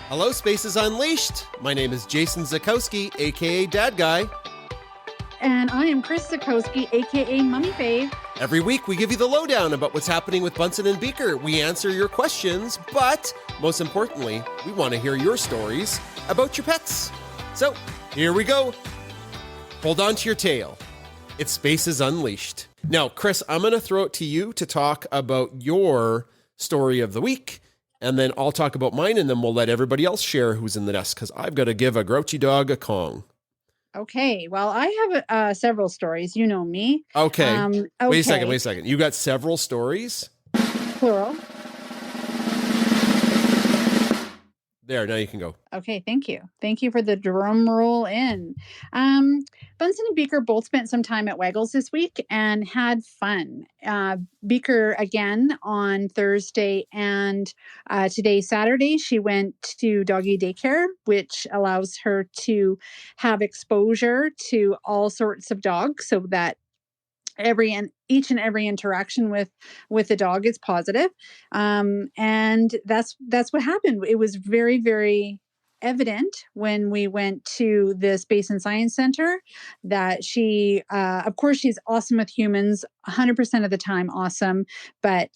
Hello, Spaces Unleashed. My name is Jason Zakowski, aka Dad Guy. And I am Chris Zakowski, aka Mummy Fave. Every week we give you the lowdown about what's happening with Bunsen and Beaker. We answer your questions, but most importantly, we want to hear your stories about your pets. So, here we go. Hold on to your tail. It's Spaces Unleashed. Now, Chris, I'm going to throw it to you to talk about your story of the week. And then I'll talk about mine, and then we'll let everybody else share who's in the nest, because I've got to give a grouchy dog a Kong. Okay. Well, I have several stories. You know me. Okay. Wait a second. You got several stories? Plural. There, now you can go. Okay, thank you. Thank you for the drum roll in. Bunsen and Beaker both spent some time at Waggles this week and had fun. Beaker again on Thursday, and today, Saturday, she went to doggy daycare, which allows her to have exposure to all sorts of dogs so that each and every interaction with the dog is positive. And that's what happened. It was very, very evident when we went to the Space and Science Center that she, of course, she's awesome with humans, 100% of the time awesome. But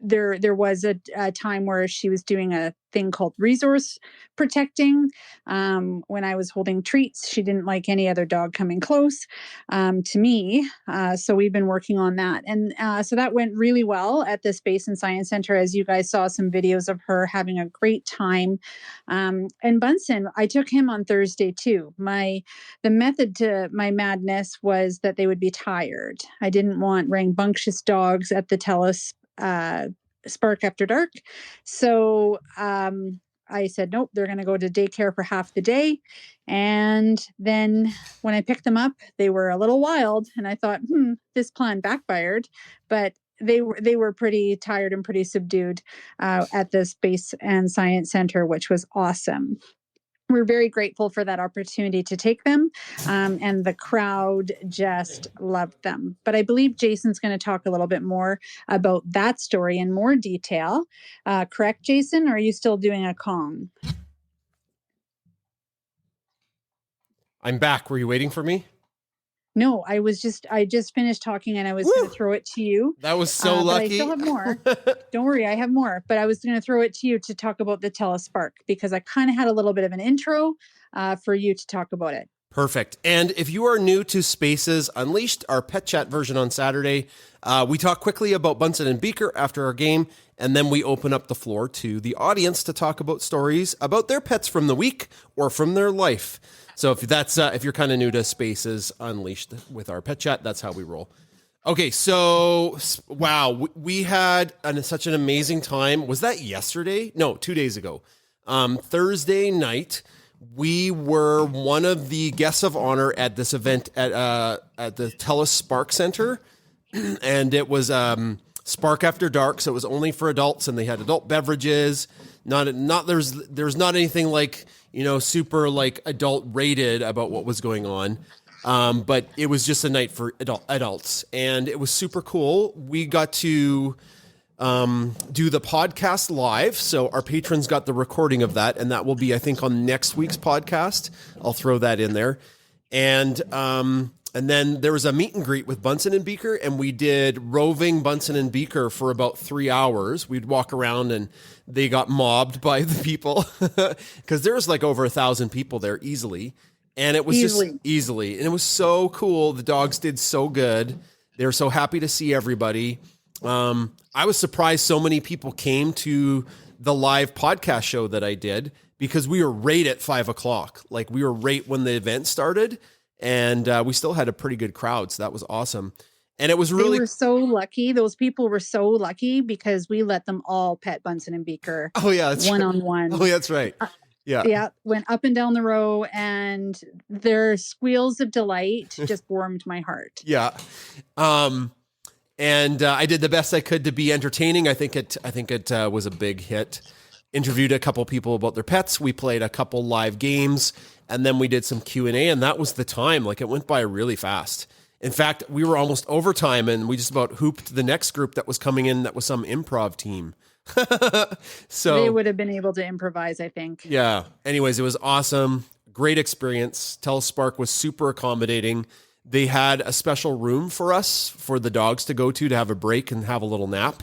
there was a time where she was doing a thing called resource protecting. When I was holding treats, she didn't like any other dog coming close to me. So we've been working on that. And so that went really well at the Space and Science Center, as you guys saw some videos of her having a great time. And Bunsen, I took him on Thursday too. The method to my madness was that they would be tired. I didn't want rambunctious dogs at the TELUS Spark After Dark. So I said, nope, they're going to go to daycare for half the day. And then when I picked them up, they were a little wild. And I thought, this plan backfired. But they were pretty tired and pretty subdued at the Space and Science Center, which was awesome. We're very grateful for that opportunity to take them, and the crowd just loved them. But I believe Jason's going to talk a little bit more about that story in more detail. Correct, Jason? Or are you still doing a Kong? I'm back. Were you waiting for me? No, I just finished talking and I was going to throw it to you. That was so lucky. But I still have more. Don't worry, I have more. But I was going to throw it to you to talk about the Telespark because I kind of had a little bit of an intro for you to talk about it. Perfect. And if you are new to Spaces Unleashed, our pet chat version on Saturday, we talk quickly about Bunsen and Beaker after our game, and then we open up the floor to the audience to talk about stories about their pets from the week or from their life. So if you're kind of new to Spaces Unleashed with our pet chat, that's how we roll. Okay, so wow, we had such an amazing time. Was that yesterday? No, 2 days ago. Thursday night, we were one of the guests of honor at this event at the TELUS Spark Center, and it was Spark After Dark, so it was only for adults, and they had adult beverages. There's not anything like, super like adult rated about what was going on. But it was just a night for adults, and it was super cool. We got to do the podcast live. So our patrons got the recording of that, and that will be, I think, on next week's podcast. I'll throw that in there. And then there was a meet and greet with Bunsen and Beaker, and we did roving Bunsen and Beaker for about 3 hours. We'd walk around and they got mobbed by the people because there was like over 1,000 people there easily. And it was just easily. And it was so cool. The dogs did so good. They were so happy to see everybody. I was surprised so many people came to the live podcast show that I did because we were right at 5:00. Like we were right when the event started, and we still had a pretty good crowd. So that was awesome. And it was really... They were so lucky. Those people were so lucky because we let them all pet Bunsen and Beaker. Oh yeah. That's one-on-one. Right. Oh, that's right. Yeah. Yeah. Went up and down the row, and their squeals of delight just warmed my heart. Yeah. And I did the best I could to be entertaining. I think it was a big hit. Interviewed a couple people about their pets. We played a couple live games, And then we did some Q&A, and that was the time. Like, it went by really fast. In fact, we were almost overtime, and we just about hooped the next group that was coming in that was some improv team. So they would have been able to improvise, I think. Yeah. Anyways, it was awesome. Great experience. Telspark was super accommodating. They had a special room for us, for the dogs to go to have a break and have a little nap.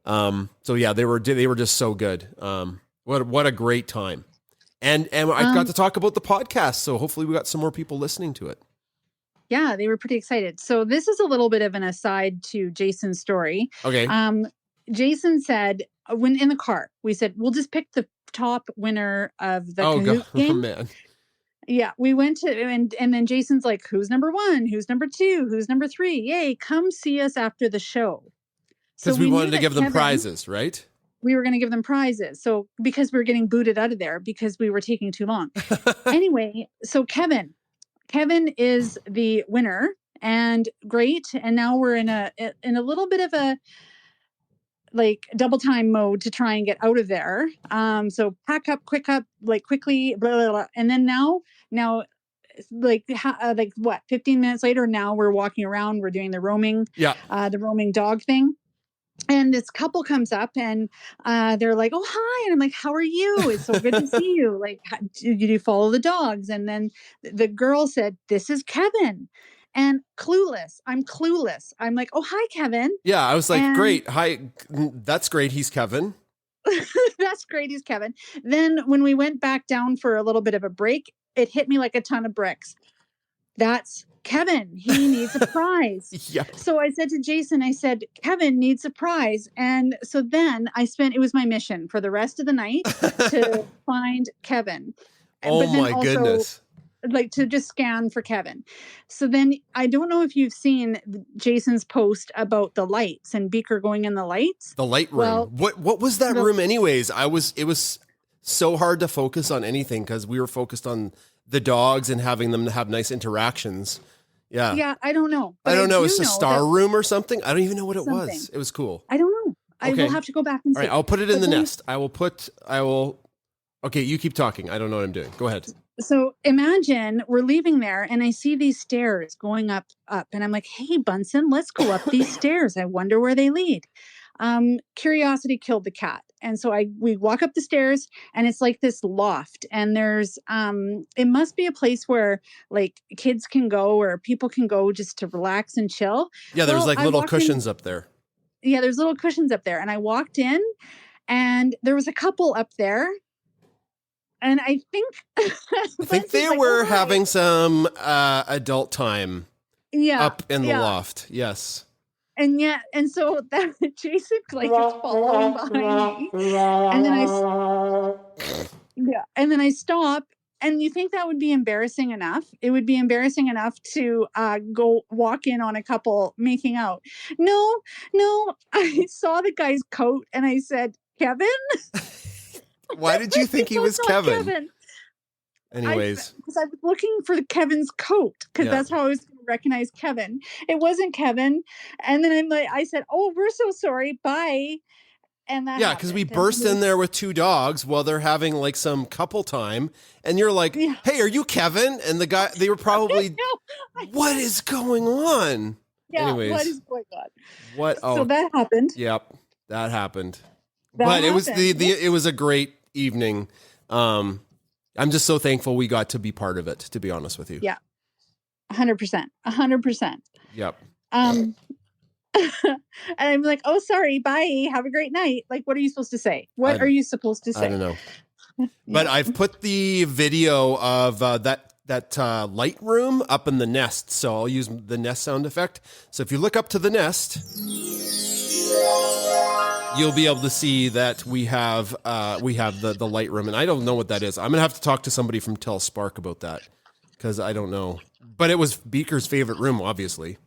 So yeah, they were just so good. What a great time. And I got to talk about the podcast. So hopefully we got some more people listening to it. Yeah, they were pretty excited. So this is a little bit of an aside to Jason's story. Okay. Jason said, when in the car, we said, we'll just pick the top winner of the Kahoot game. Oh, man. Yeah, we went to, and then Jason's like, who's number 1? Who's number 2? Who's number 3? Yay, come see us after the show. Because we wanted to give them prizes, right? We were going to give them prizes. So because we were getting booted out of there because we were taking too long. Anyway, so Kevin is the winner, and great. And now we're in a little bit of a like double time mode to try and get out of there. So pack up, quickly, blah, blah, blah. And then now, like what, 15 minutes later, now we're walking around, we're doing the roaming dog thing. And this couple comes up and they're like, oh, hi. And I'm like, how are you? It's so good to see you. Like, do you follow the dogs? And then the girl said, this is Kevin. And I'm clueless. I'm like, oh, hi, Kevin. Yeah, I was like, great. Hi. That's great. He's Kevin. That's great. He's Kevin. Then when we went back down for a little bit of a break, it hit me like a ton of bricks. That's Kevin. He needs a prize. Yeah. So I said to Jason, I said, Kevin needs a prize. And so then it was my mission for the rest of the night to find Kevin. Oh my goodness. Like to just scan for Kevin. So then I don't know if you've seen Jason's post about the lights and Beaker going in the lights. The light room. Well, what was that room anyways? It was so hard to focus on anything because we were focused on the dogs and having them have nice interactions. Yeah. Yeah, I don't know. I don't know. It's a star room or something. I don't even know what it was. It was cool. I don't know. I will have to go back and see. All right, I'll put it in the nest. Okay, you keep talking. I don't know what I'm doing. Go ahead. So imagine we're leaving there and I see these stairs going up. And I'm like, hey, Bunsen, let's go up these stairs. I wonder where they lead. Curiosity killed the cat. And so we walk up the stairs and it's like this loft and there's, it must be a place where like kids can go or people can go just to relax and chill. Yeah. There's like little cushions up there. Yeah. There's little cushions up there. And I walked in and there was a couple up there. And I think they were having some adult time up in the loft. Yes. And so that Jason like is following behind me. And then I stop. And you think that would be embarrassing enough? It would be embarrassing enough to go walk in on a couple making out. No, I saw the guy's coat and I said, Kevin? Why did you think he was Kevin? Anyways. Because I was looking for Kevin's coat because that's how I was going to recognize Kevin. It wasn't Kevin. And then I said, oh, we're so sorry. Bye. And that because we burst in there with 2 dogs while they're having like some couple time. And you're like, hey, are you Kevin? And the guy, they were probably, what is going on? Yeah, anyways. What is going on? What? Oh, so that happened. Yep, that happened. It was it was a great evening. I'm just so thankful we got to be part of it, to be honest with you. Yeah. 100%. Yep. And I'm like, oh, sorry. Bye. Have a great night. Like, what are you supposed to say? What are you supposed to say? I don't know. But I've put the video of that light room up in the nest. So I'll use the nest sound effect. So if you look up to the nest, you'll be able to see that we have the light room, and I don't know what that is. I'm gonna have to talk to somebody from Telspark about that because I don't know. But it was Beaker's favorite room, obviously.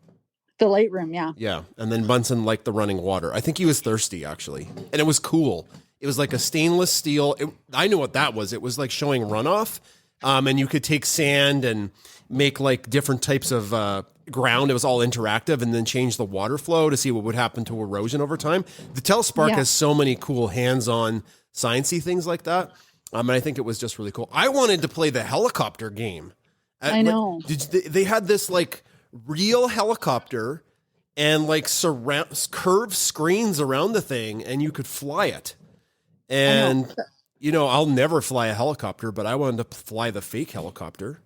The light room, yeah. Yeah, and then Bunsen liked the running water. I think he was thirsty actually, and it was cool. It was like a stainless steel. I knew what that was. It was like showing runoff, and you could take sand and make like different types of ground. It was all interactive, and then change the water flow to see what would happen to erosion over time. The Telspark has so many cool hands-on sciencey things like that. And I think it was just really cool. I wanted to play the helicopter game. I know. They had this like real helicopter and like curved screens around the thing, and you could fly it. And I'll never fly a helicopter, but I wanted to fly the fake helicopter.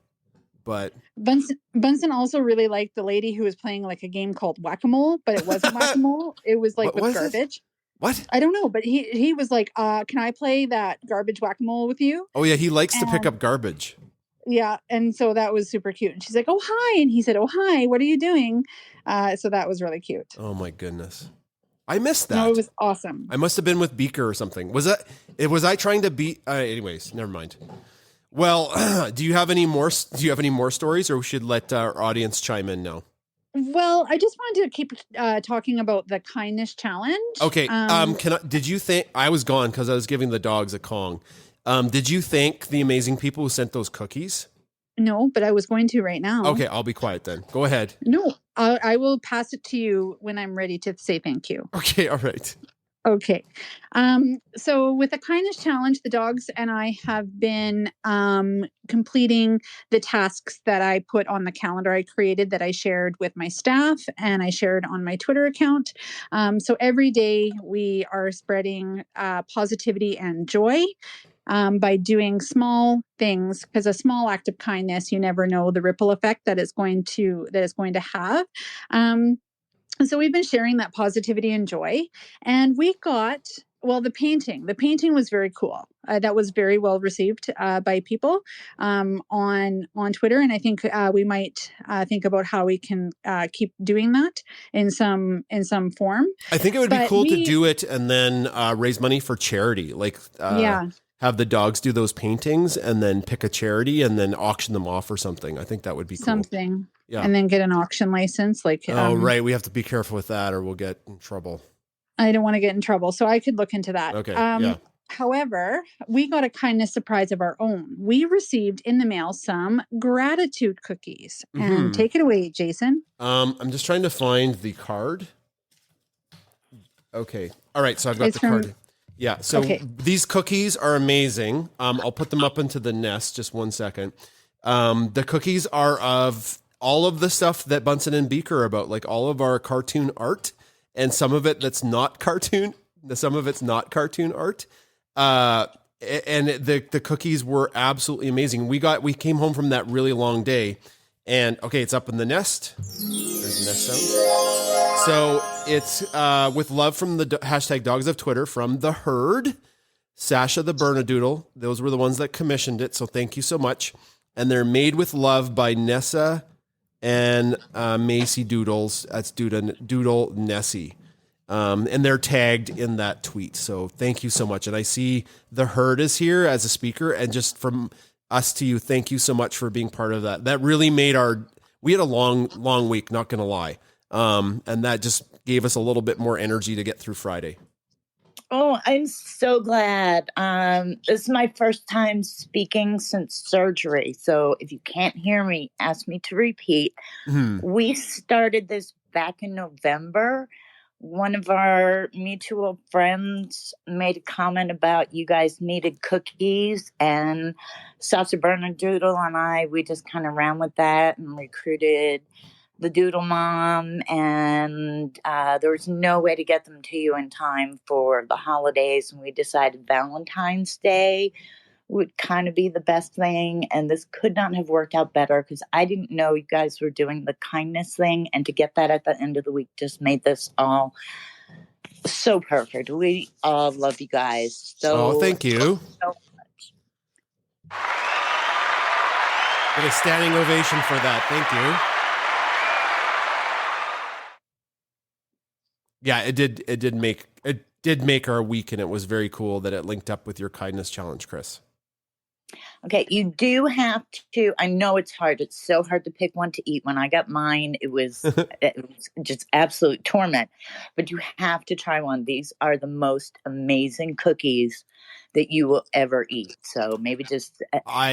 But Bunsen also really liked the lady who was playing like a game called Whack-A-Mole, but it wasn't Whack-A-Mole. It was like with garbage. What? I don't know, but he was like, can I play that garbage Whack-A-Mole with you? Oh yeah, he likes to pick up garbage. Yeah, and so that was super cute. And she's like, "Oh hi," and he said, "Oh hi, what are you doing?" So that was really cute. Oh my goodness, I missed that. No, it was awesome. I must have been with Beaker or something. Was I trying to beat? Anyways, never mind. Well, do you have any more stories, or we should let our audience chime in now? Well, I just wanted to keep talking about the kindness challenge. Okay. Did you think I was gone because I was giving the dogs a Kong? Did you thank the amazing people who sent those cookies? No, but I was going to right now. Okay, I'll be quiet then. Go ahead. No, I will pass it to you when I'm ready to say thank you. Okay, all right. Okay. So with the kindness challenge, the dogs and I have been completing the tasks that I put on the calendar I created that I shared with my staff and I shared on my Twitter account. So every day we are spreading positivity and joy by doing small things, because a small act of kindness, you never know the ripple effect that it's going to have. So we've been sharing that positivity and joy, and we got, the painting. The painting was very cool. That was very well received by people on Twitter, and I think we might think about how we can keep doing that in some form. I think it would be cool to do it and then raise money for charity. Like, have the dogs do those paintings and then pick a charity and then auction them off or something. I think that would be cool. Something. Yeah. And then get an auction license. Right. We have to be careful with that or we'll get in trouble. I don't want to get in trouble. So I could look into that. Okay. However, we got a kindness surprise of our own. We received in the mail some gratitude cookies. Mm-hmm. And take it away, Jason. I'm just trying to find the card. Okay. All right. So I've got the card. Yeah. So these cookies are amazing. I'll put them up into the nest. Just 1 second. The cookies are of all of the stuff that Bunsen and Beaker are about, like all of our cartoon art, and some of it that's not cartoon. Some of it's not cartoon art. And the cookies were absolutely amazing. We came home from that really long day, and it's up in the nest. There's the nest sound. So it's with love from the hashtag Dogs of Twitter from the herd, Sasha the Bernadoodle. Those were the ones that commissioned it. So thank you so much. And they're made with love by Nessa and Macy Doodles. That's Doodle Nessie. And they're tagged in that tweet. So thank you so much. And I see the herd is here as a speaker. And just from us to you, thank you so much for being part of that. That really made we had a long week, not going to lie. And that just gave us a little bit more energy to get through Friday. Oh, I'm so glad. This is my first time speaking since surgery. So if you can't hear me, ask me to repeat. Mm-hmm. We started this back in November. One of our mutual friends made a comment about you guys needed cookies, and Sasha Bernadoodle and we just kind of ran with that and recruited the Doodle Mom, and there was no way to get them to you in time for the holidays, and we decided Valentine's Day would kind of be the best thing, and this could not have worked out better because I didn't know you guys were doing the kindness thing, and to get that at the end of the week just made this all so perfect. We all love you guys. Thank you. So much. Get a standing ovation for that. Thank you. Yeah, it did make our week, and it was very cool that it linked up with your kindness challenge, Chris. Okay, you do have to. I know it's hard. It's so hard to pick one to eat. When I got mine, it was just absolute torment. But you have to try one. These are the most amazing cookies that you will ever eat. So maybe just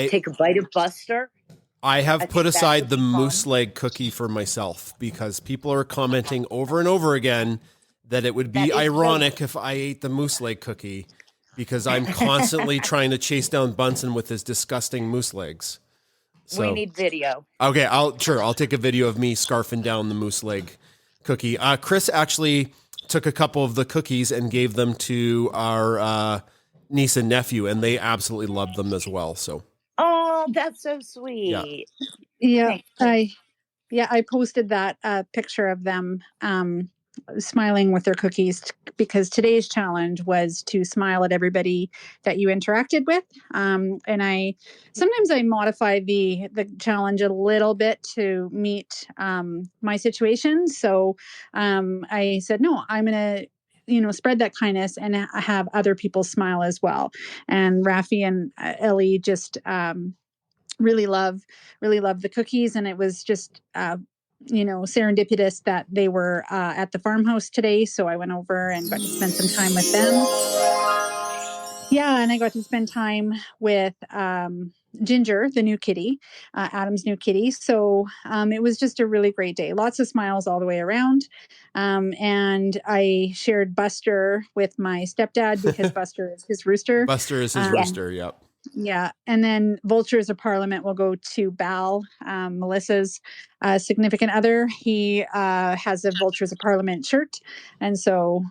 take a bite of Buster. I have put aside the moose leg cookie for myself because people are commenting over and over again that it would be ironic if I ate the moose leg cookie. because I'm constantly trying to chase down Bunsen with his disgusting moose legs. So, we need video. Okay, I'll take a video of me scarfing down the moose leg cookie. Chris actually took a couple of the cookies and gave them to our niece and nephew, and they absolutely loved them as well. So, oh, that's so sweet. Yeah, Thanks. I posted that picture of them smiling with their cookies because today's challenge was to smile at everybody that you interacted with. And sometimes I modify the challenge a little bit to meet my situation. So I said, no, I'm going to spread that kindness and have other people smile as well. And Rafi and Ellie just really love the cookies, and it was just serendipitous that they were at the farmhouse today, so I went over and got to spend some time with them. Yeah, and I got to spend time with Ginger, the new kitty, Adam's new kitty. So it was just a really great day. Lots of smiles all the way around. And I shared Buster with my stepdad because Buster is his rooster. Buster is his rooster, yep. Yeah. And then Vultures of Parliament will go to Bal, Melissa's significant other. He has a Vultures of Parliament shirt. And so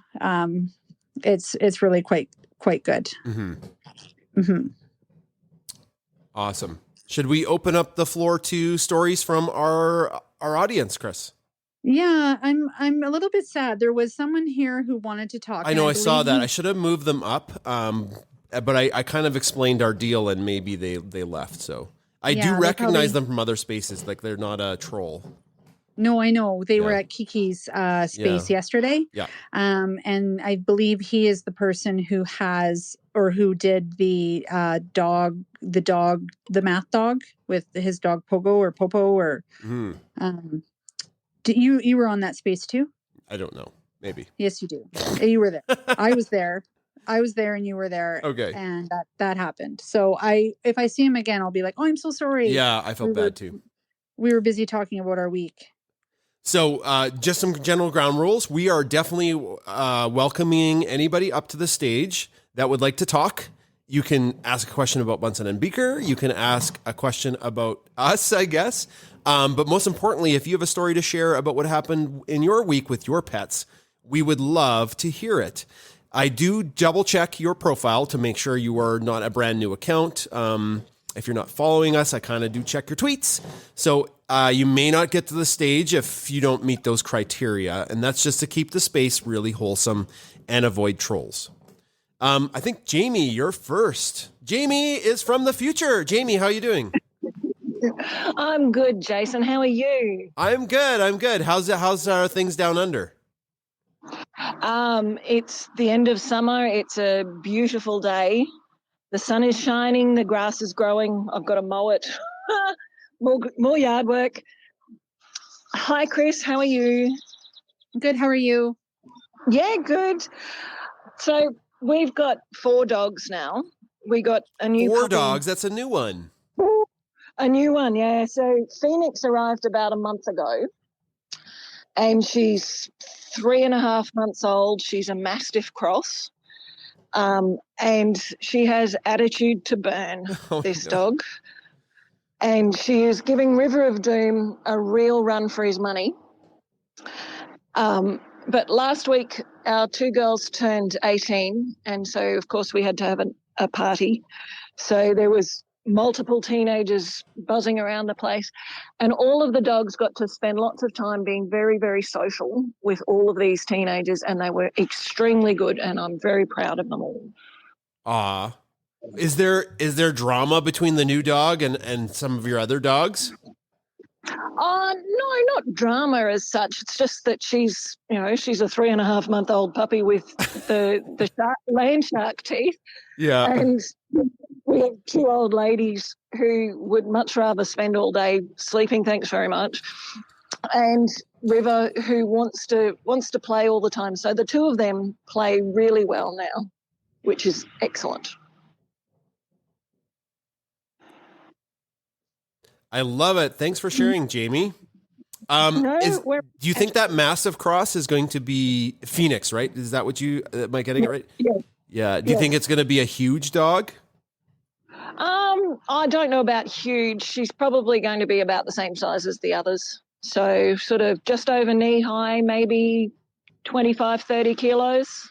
it's really quite good. Mm-hmm. Mm-hmm. Awesome. Should we open up the floor to stories from our audience, Chris? Yeah, I'm a little bit sad. There was someone here who wanted to talk. I know, I saw that. I should have moved them up. But I kind of explained our deal and maybe they left. So I do recognize them from other spaces. Like they're not a troll. No, I know. They were at Kiki's space yesterday. Yeah. And I believe he is the person who did the math dog with his dog Pogo or Popo or you were on that space too? I don't know. Maybe. Yes, you do. You were there. I was there and you were there. Okay. And that happened. So if I see him again, I'll be like, oh, I'm so sorry. Yeah, I felt bad too. We were busy talking about our week. So just some general ground rules. We are definitely welcoming anybody up to the stage that would like to talk. You can ask a question about Bunsen and Beaker. You can ask a question about us, I guess. But most importantly, if you have a story to share about what happened in your week with your pets, we would love to hear it. I do double check your profile to make sure you are not a brand new account. If you're not following us, I kind of do check your tweets. So you may not get to the stage if you don't meet those criteria. And that's just to keep the space really wholesome and avoid trolls. I think, Jamie, you're first. Jamie is from the future. Jamie, how are you doing? I'm good, Jason. How are you? I'm good. How's things down under? It's the end of summer. It's a beautiful day. The sun is shining. The grass is growing. I've got to mow it. more yard work. Hi, Chris. How are you? Good. How are you? Yeah, good. So we've got 4 dogs now. We got a new 4 puppy. dogs. That's a new one. A new one, yeah. So Phoenix arrived about a month ago, and she's 3.5 months old. She's a Mastiff cross, and she has attitude to burn, this dog. And she is giving River of Doom a real run for his money. But last week, our 2 girls turned 18, and so, of course, we had to have a party. So there was multiple teenagers buzzing around the place, and all of the dogs got to spend lots of time being very, very social with all of these teenagers, and they were extremely good, and I'm very proud of them all. Is there drama between the new dog and some of your other dogs? No, not drama as such. It's just that she's a 3.5-month-old puppy with the land shark teeth. Yeah. And we have 2 old ladies who would much rather spend all day sleeping, thanks very much, and River, who wants to play all the time. So the 2 of them play really well now, which is excellent. I love it. Thanks for sharing, Jamie. Do you think that Mastiff cross is going to be Phoenix, right? Is that what am I getting it right? Yeah. Yeah. Do you think it's going to be a huge dog? I don't know about huge. She's probably going to be about the same size as the others. So sort of just over knee high, maybe 25, 30 kilos.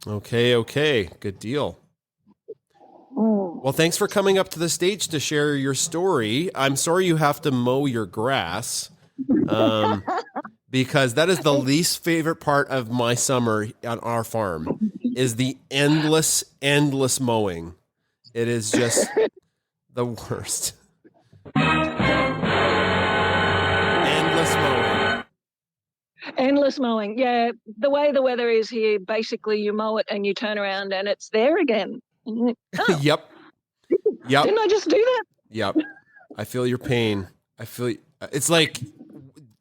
Okay. Good deal. Well, thanks for coming up to the stage to share your story. I'm sorry you have to mow your grass, because that is the least favorite part of my summer on our farm is the endless mowing. It is just the worst. Endless mowing. Yeah, the way the weather is here, basically you mow it and you turn around and it's there again. Oh, Yep. didn't I just do that? Yep. I feel your pain. It's like,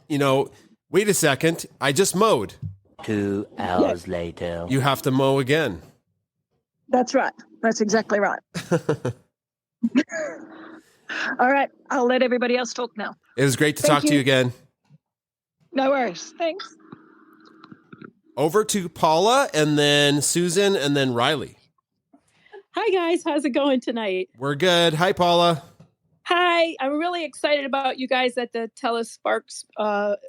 wait a second. I just mowed. 2 hours later. You have to mow again. That's right. That's exactly right. All right. I'll let everybody else talk now. It was great to talk to you again. No worries. Thanks. Over to Paula and then Susan and then Riley. Hi, guys. How's it going tonight? We're good. Hi, Paula. Hi. I'm really excited about you guys at the Telesparks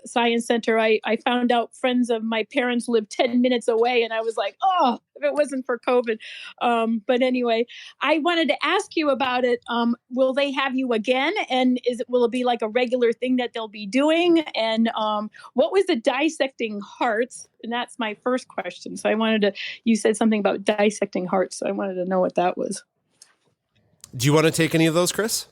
Science Center. I found out friends of my parents live 10 minutes away, and I was like, oh, if it wasn't for COVID. But anyway, I wanted to ask you about it. Will they have you again? And will it be like a regular thing that they'll be doing? And what was the dissecting hearts? And that's my first question. So you said something about dissecting hearts. So I wanted to know what that was. Do you want to take any of those, Chris?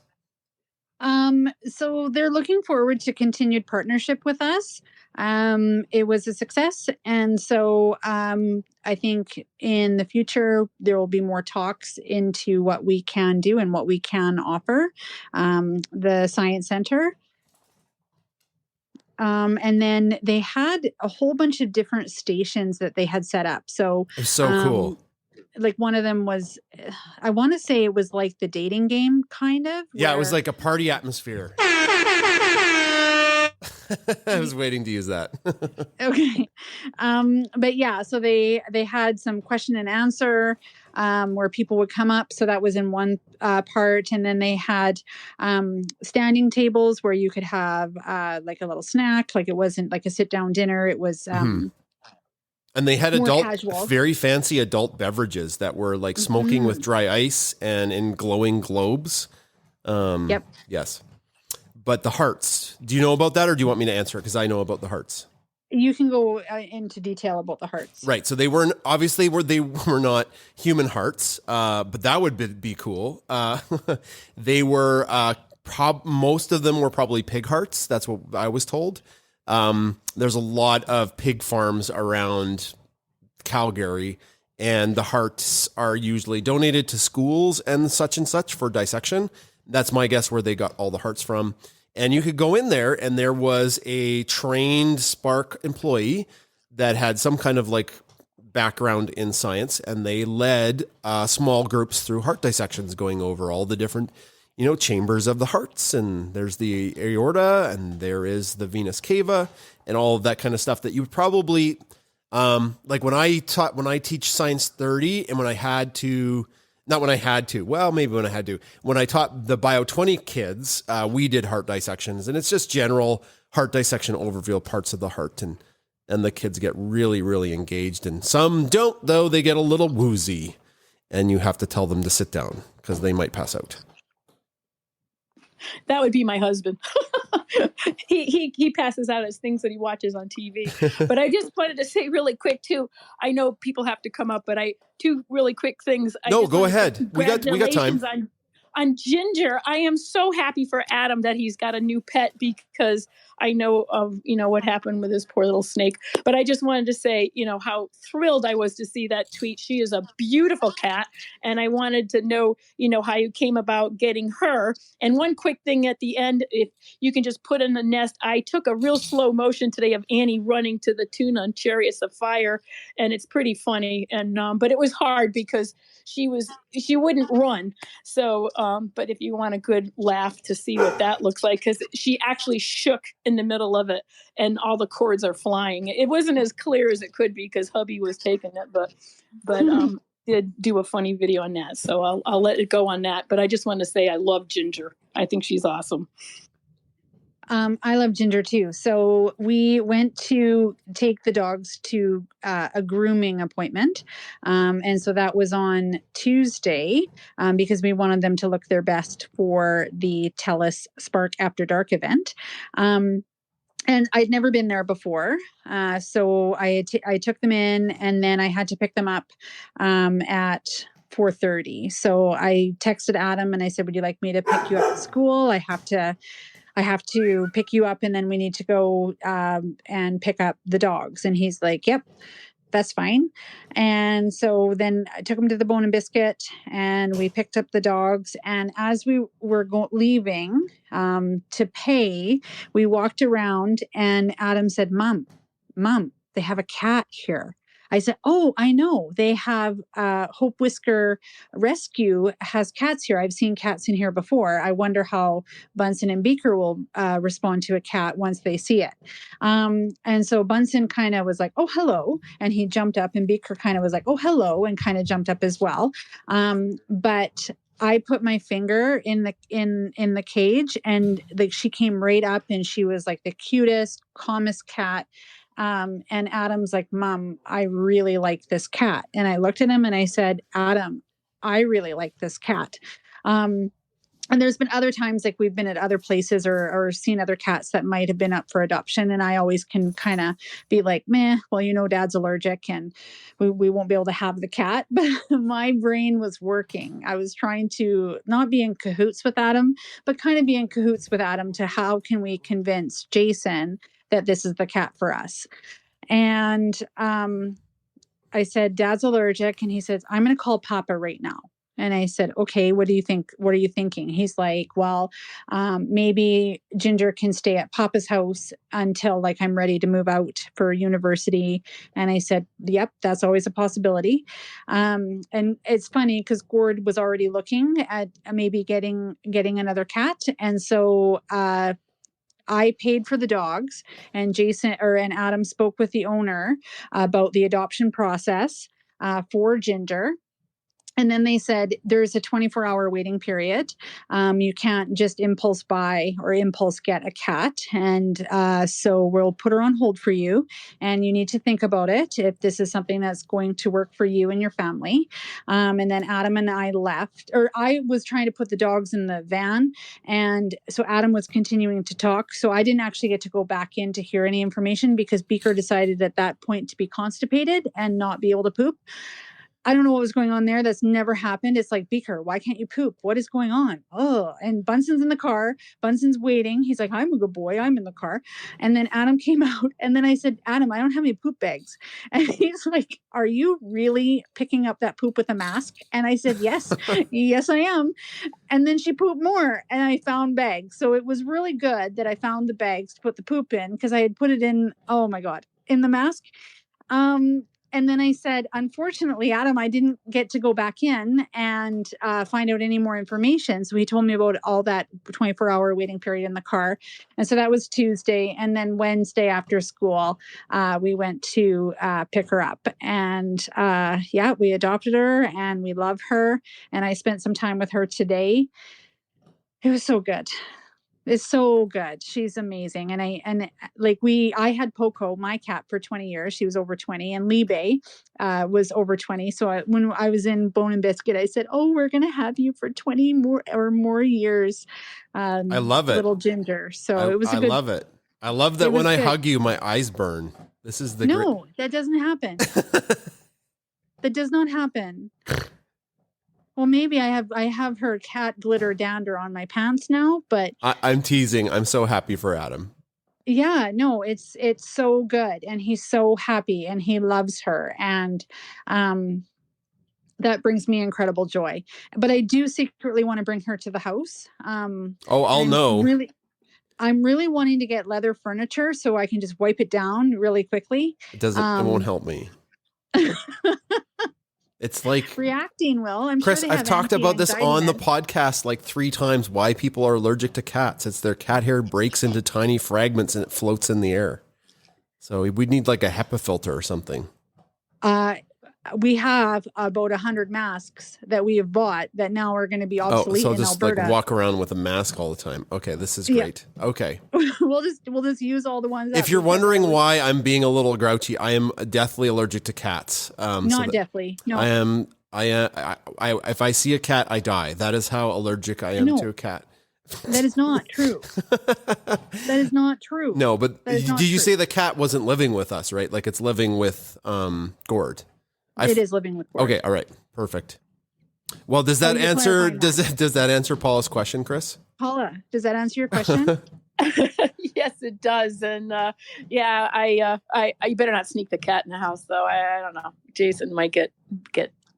So they're looking forward to continued partnership with us. It was a success. And so, I think in the future, there will be more talks into what we can do and what we can offer, the Science Center. And then they had a whole bunch of different stations that they had set up. So it's so cool. Like one of them was, I want to say it was like the dating game kind of. Yeah, it was like a party atmosphere. I was waiting to use that. Okay. But yeah, so they had some question and answer where people would come up. So that was in one part. And then they had standing tables where you could have like a little snack. Like it wasn't like a sit down dinner. It was and they had casual. very fancy adult beverages that were like smoking with dry ice and in glowing globes. Yep. Yes. But the hearts, do you know about that or do you want me to answer it? Because I know about the hearts. You can go into detail about the hearts. Right. So they were not human hearts, but that would be cool. They were, most of them were probably pig hearts. That's what I was told. There's a lot of pig farms around Calgary, and the hearts are usually donated to schools and such for dissection. That's my guess where they got all the hearts from. And you could go in there, and there was a trained Spark employee that had some kind of like background in science, and they led small groups through heart dissections, going over all the different chambers of the hearts, and there's the aorta, and there is the venous cava, and all of that kind of stuff that you would probably, like when I teach Science 30, and when I taught the Bio 20 kids, we did heart dissections, and it's just general heart dissection overview of parts of the heart, and the kids get really, really engaged, and some don't, though. They get a little woozy, and you have to tell them to sit down because they might pass out. That would be my husband. He passes out as things that he watches on TV. But I just wanted to say really quick too. I know people have to come up, but two really quick things. No, go ahead. We got time. On Ginger, I am so happy for Adam that he's got a new pet, because I know of, what happened with his poor little snake. But I just wanted to say, how thrilled I was to see that tweet. She is a beautiful cat. And I wanted to know, how you came about getting her. And one quick thing at the end, if you can just put in the nest, I took a real slow motion today of Annie running to the tune on Chariots of Fire. And it's pretty funny. And but it was hard because she wouldn't run. So But if you want a good laugh to see what that looks like, because she actually shook in the middle of it and all the cords are flying. It wasn't as clear as it could be because hubby was taking it, but did do a funny video on that. So I'll let it go on that. But I just want to say I love Ginger. I think she's awesome. I love Ginger too. So we went to take the dogs to a grooming appointment. And so that was on Tuesday because we wanted them to look their best for the TELUS Spark After Dark event. And I'd never been there before. So I took them in and then I had to pick them up at 4:30. So I texted Adam and I said, would you like me to pick you up at school? I have to pick you up and then we need to go and pick up the dogs. And he's like, yep, that's fine. And so then I took him to the Bone and Biscuit and we picked up the dogs. And as we were leaving to pay, we walked around and Adam said, Mom, they have a cat here. I said, oh, I know. They have Hope Whisker Rescue has cats here. I've seen cats in here before. I wonder how Bunsen and Beaker will respond to a cat once they see it. And so Bunsen kind of was like, oh, hello. And he jumped up and Beaker kind of was like, oh, hello. And kind of jumped up as well. But I put my finger in the cage and she came right up and she was like the cutest, calmest cat. And Adam's like, Mom, I really like this cat. And I looked at him and I said, Adam, I really like this cat. And there's been other times like we've been at other places or seen other cats that might have been up for adoption. And I always can kind of be like, meh, well, Dad's allergic and we won't be able to have the cat. But my brain was working. I was trying to not be in cahoots with Adam, but kind of be in cahoots with Adam to how can we convince Jason that this is the cat for us. And I said, Dad's allergic. And he says, I'm going to call Papa right now. And I said, okay, what do you think? What are you thinking? He's like, well, maybe Ginger can stay at Papa's house until like I'm ready to move out for university. And I said, yep, that's always a possibility. And it's funny because Gord was already looking at maybe getting another cat. And so I paid for the dogs and and Adam spoke with the owner about the adoption process for Ginger. And then they said there's a 24-hour waiting period. You can't just impulse buy or impulse get a cat. And so we'll put her on hold for you. And you need to think about it if this is something that's going to work for you and your family. And then Adam and I left, or I was trying to put the dogs in the van. And so Adam was continuing to talk. So I didn't actually get to go back in to hear any information because Beaker decided at that point to be constipated and not be able to poop. I don't know what was going on there. That's never happened. It's like, Beaker, why can't you poop? What is going on? Oh, and Bunsen's in the car. Bunsen's waiting. He's like, I'm a good boy. I'm in the car. And then Adam came out. And then I said, Adam, I don't have any poop bags. And he's like, are you really picking up that poop with a mask? And I said, yes, yes, I am. And then she pooped more and I found bags. So it was really good that I found the bags to put the poop in because I had put it in, oh my God, in the mask. And then I said, unfortunately, Adam, I didn't get to go back in and find out any more information. So he told me about all that 24-hour waiting period in the car. And so that was Tuesday. And then Wednesday after school, we went to pick her up. And we adopted her and we love her. And I spent some time with her today. It was so good. It's so good. She's amazing. And I had Poco, my cat, for 20 years. She was over 20 and Libe was over 20. So when I was in Bone and Biscuit, I said, oh, we're going to have you for 20 more years. I love it. Little Ginger. So it was I love it. I love that when I hug you, my eyes burn. This is No, that doesn't happen. That does not happen. Well, maybe I have her cat glitter dander on my pants now, but I'm teasing. I'm so happy for Adam. Yeah, no, it's so good. And he's so happy and he loves her. And that brings me incredible joy. But I do secretly want to bring her to the house. I'll know. I'm really wanting to get leather furniture so I can just wipe it down really quickly. It won't help me. It's like reacting, Will. I'm Chris, sure they I've have talked about this on the anti-anxiety podcast like 3 times, why people are allergic to cats. It's their cat hair breaks into tiny fragments and it floats in the air. So we'd need like a HEPA filter or something. We have about 100 masks that we have bought that now are going to be Oh, obsolete so in just Alberta. like walk around with a mask all the time. Okay, this is great. Yeah. Okay. we'll just use all the ones. If you're wondering why I'm being a little grouchy, I am deathly allergic to cats. Not deathly. No. I am. If I see a cat, I die. That is how allergic I am to a cat. That is not true. That is not true. No, but did you true. say the cat wasn't living with us, right? Like it's living with Gord. It is living with Gord. Okay, all right. Perfect. Well, does that answer does that answer Paula's question, Chris? Paula, does that answer your question? Yes, it does. And I you better not sneak the cat in the house though. I don't know. Jason might get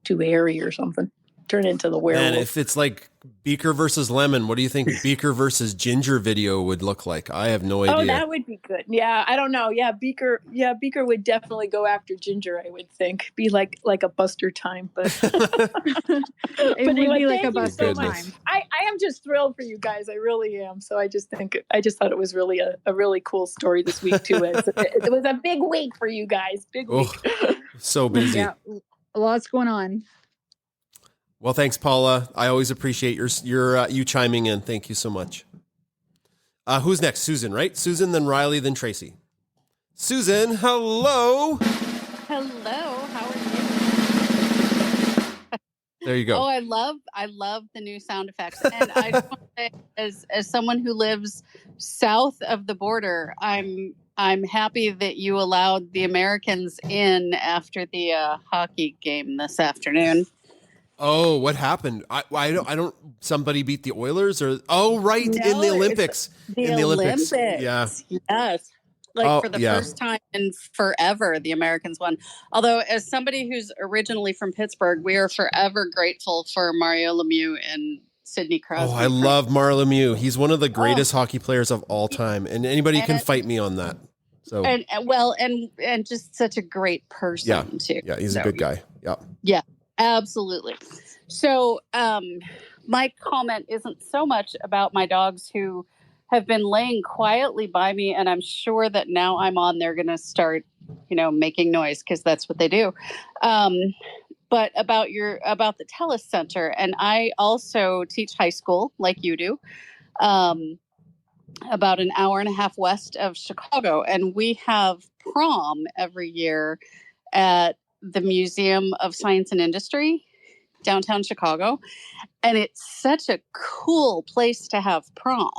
too hairy or something. Turn into the werewolf. And if it's like Beaker versus Lemon, what do you think Beaker versus Ginger video would look like? I have no idea. Oh, that would be good. Yeah, I don't know. Yeah, Beaker would definitely go after Ginger, I would think. Be like a Buster time, but it would be like a Buster time. I am just thrilled for you guys. I really am. So I just thought it was really a really cool story this week too. It was a big week for you guys. Big week. So busy. Yeah, lots going on. Well, thanks, Paula. I always appreciate your you chiming in. Thank you so much. Who's next? Susan, right? Susan, then Riley, then Tracy. Susan, hello. Hello. How are you? There you go. Oh, I love the new sound effects. And I just want to say, as someone who lives south of the border, I'm happy that you allowed the Americans in after the hockey game this afternoon. Oh, what happened? I don't. Somebody beat the Oilers, or right, No, in the Olympics. In the Olympics. Yeah. Yes. For the first time in forever, the Americans won. Although, as somebody who's originally from Pittsburgh, we are forever grateful for Mario Lemieux and Sidney Crosby. Oh, I love Mario Lemieux. He's one of the greatest hockey players of all time, and anybody can fight me on that. So and just such a great person too. Yeah, he's a good guy. Yeah. Yeah. Absolutely. So my comment isn't so much about my dogs who have been laying quietly by me, and I'm sure that now I'm on, they're going to start, making noise because that's what they do. But about the TELUS Center, and I also teach high school like you do, about an hour and a half west of Chicago, and we have prom every year at the Museum of Science and Industry, downtown Chicago. And it's such a cool place to have prom.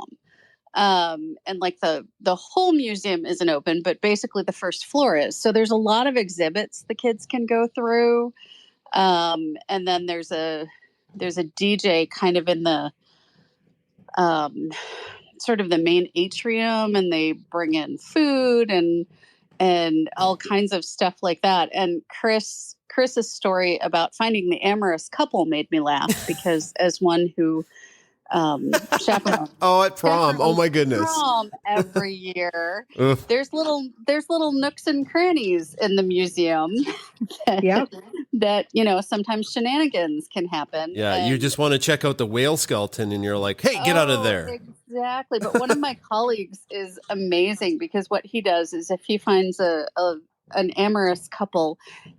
And like the whole museum isn't open, but basically the first floor is. So there's a lot of exhibits the kids can go through. And then there's a DJ kind of in the sort of the main atrium, and they bring in food and all kinds of stuff like that. And Chris's story about finding the amorous couple made me laugh because as one who chaperones at prom. Oh my goodness. Prom every year. There's little nooks and crannies in the museum that sometimes shenanigans can happen. Yeah, you just want to check out the whale skeleton and you're like, hey, get out of there. Exactly. But one of my colleagues is amazing because what he does is if he finds an amorous couple,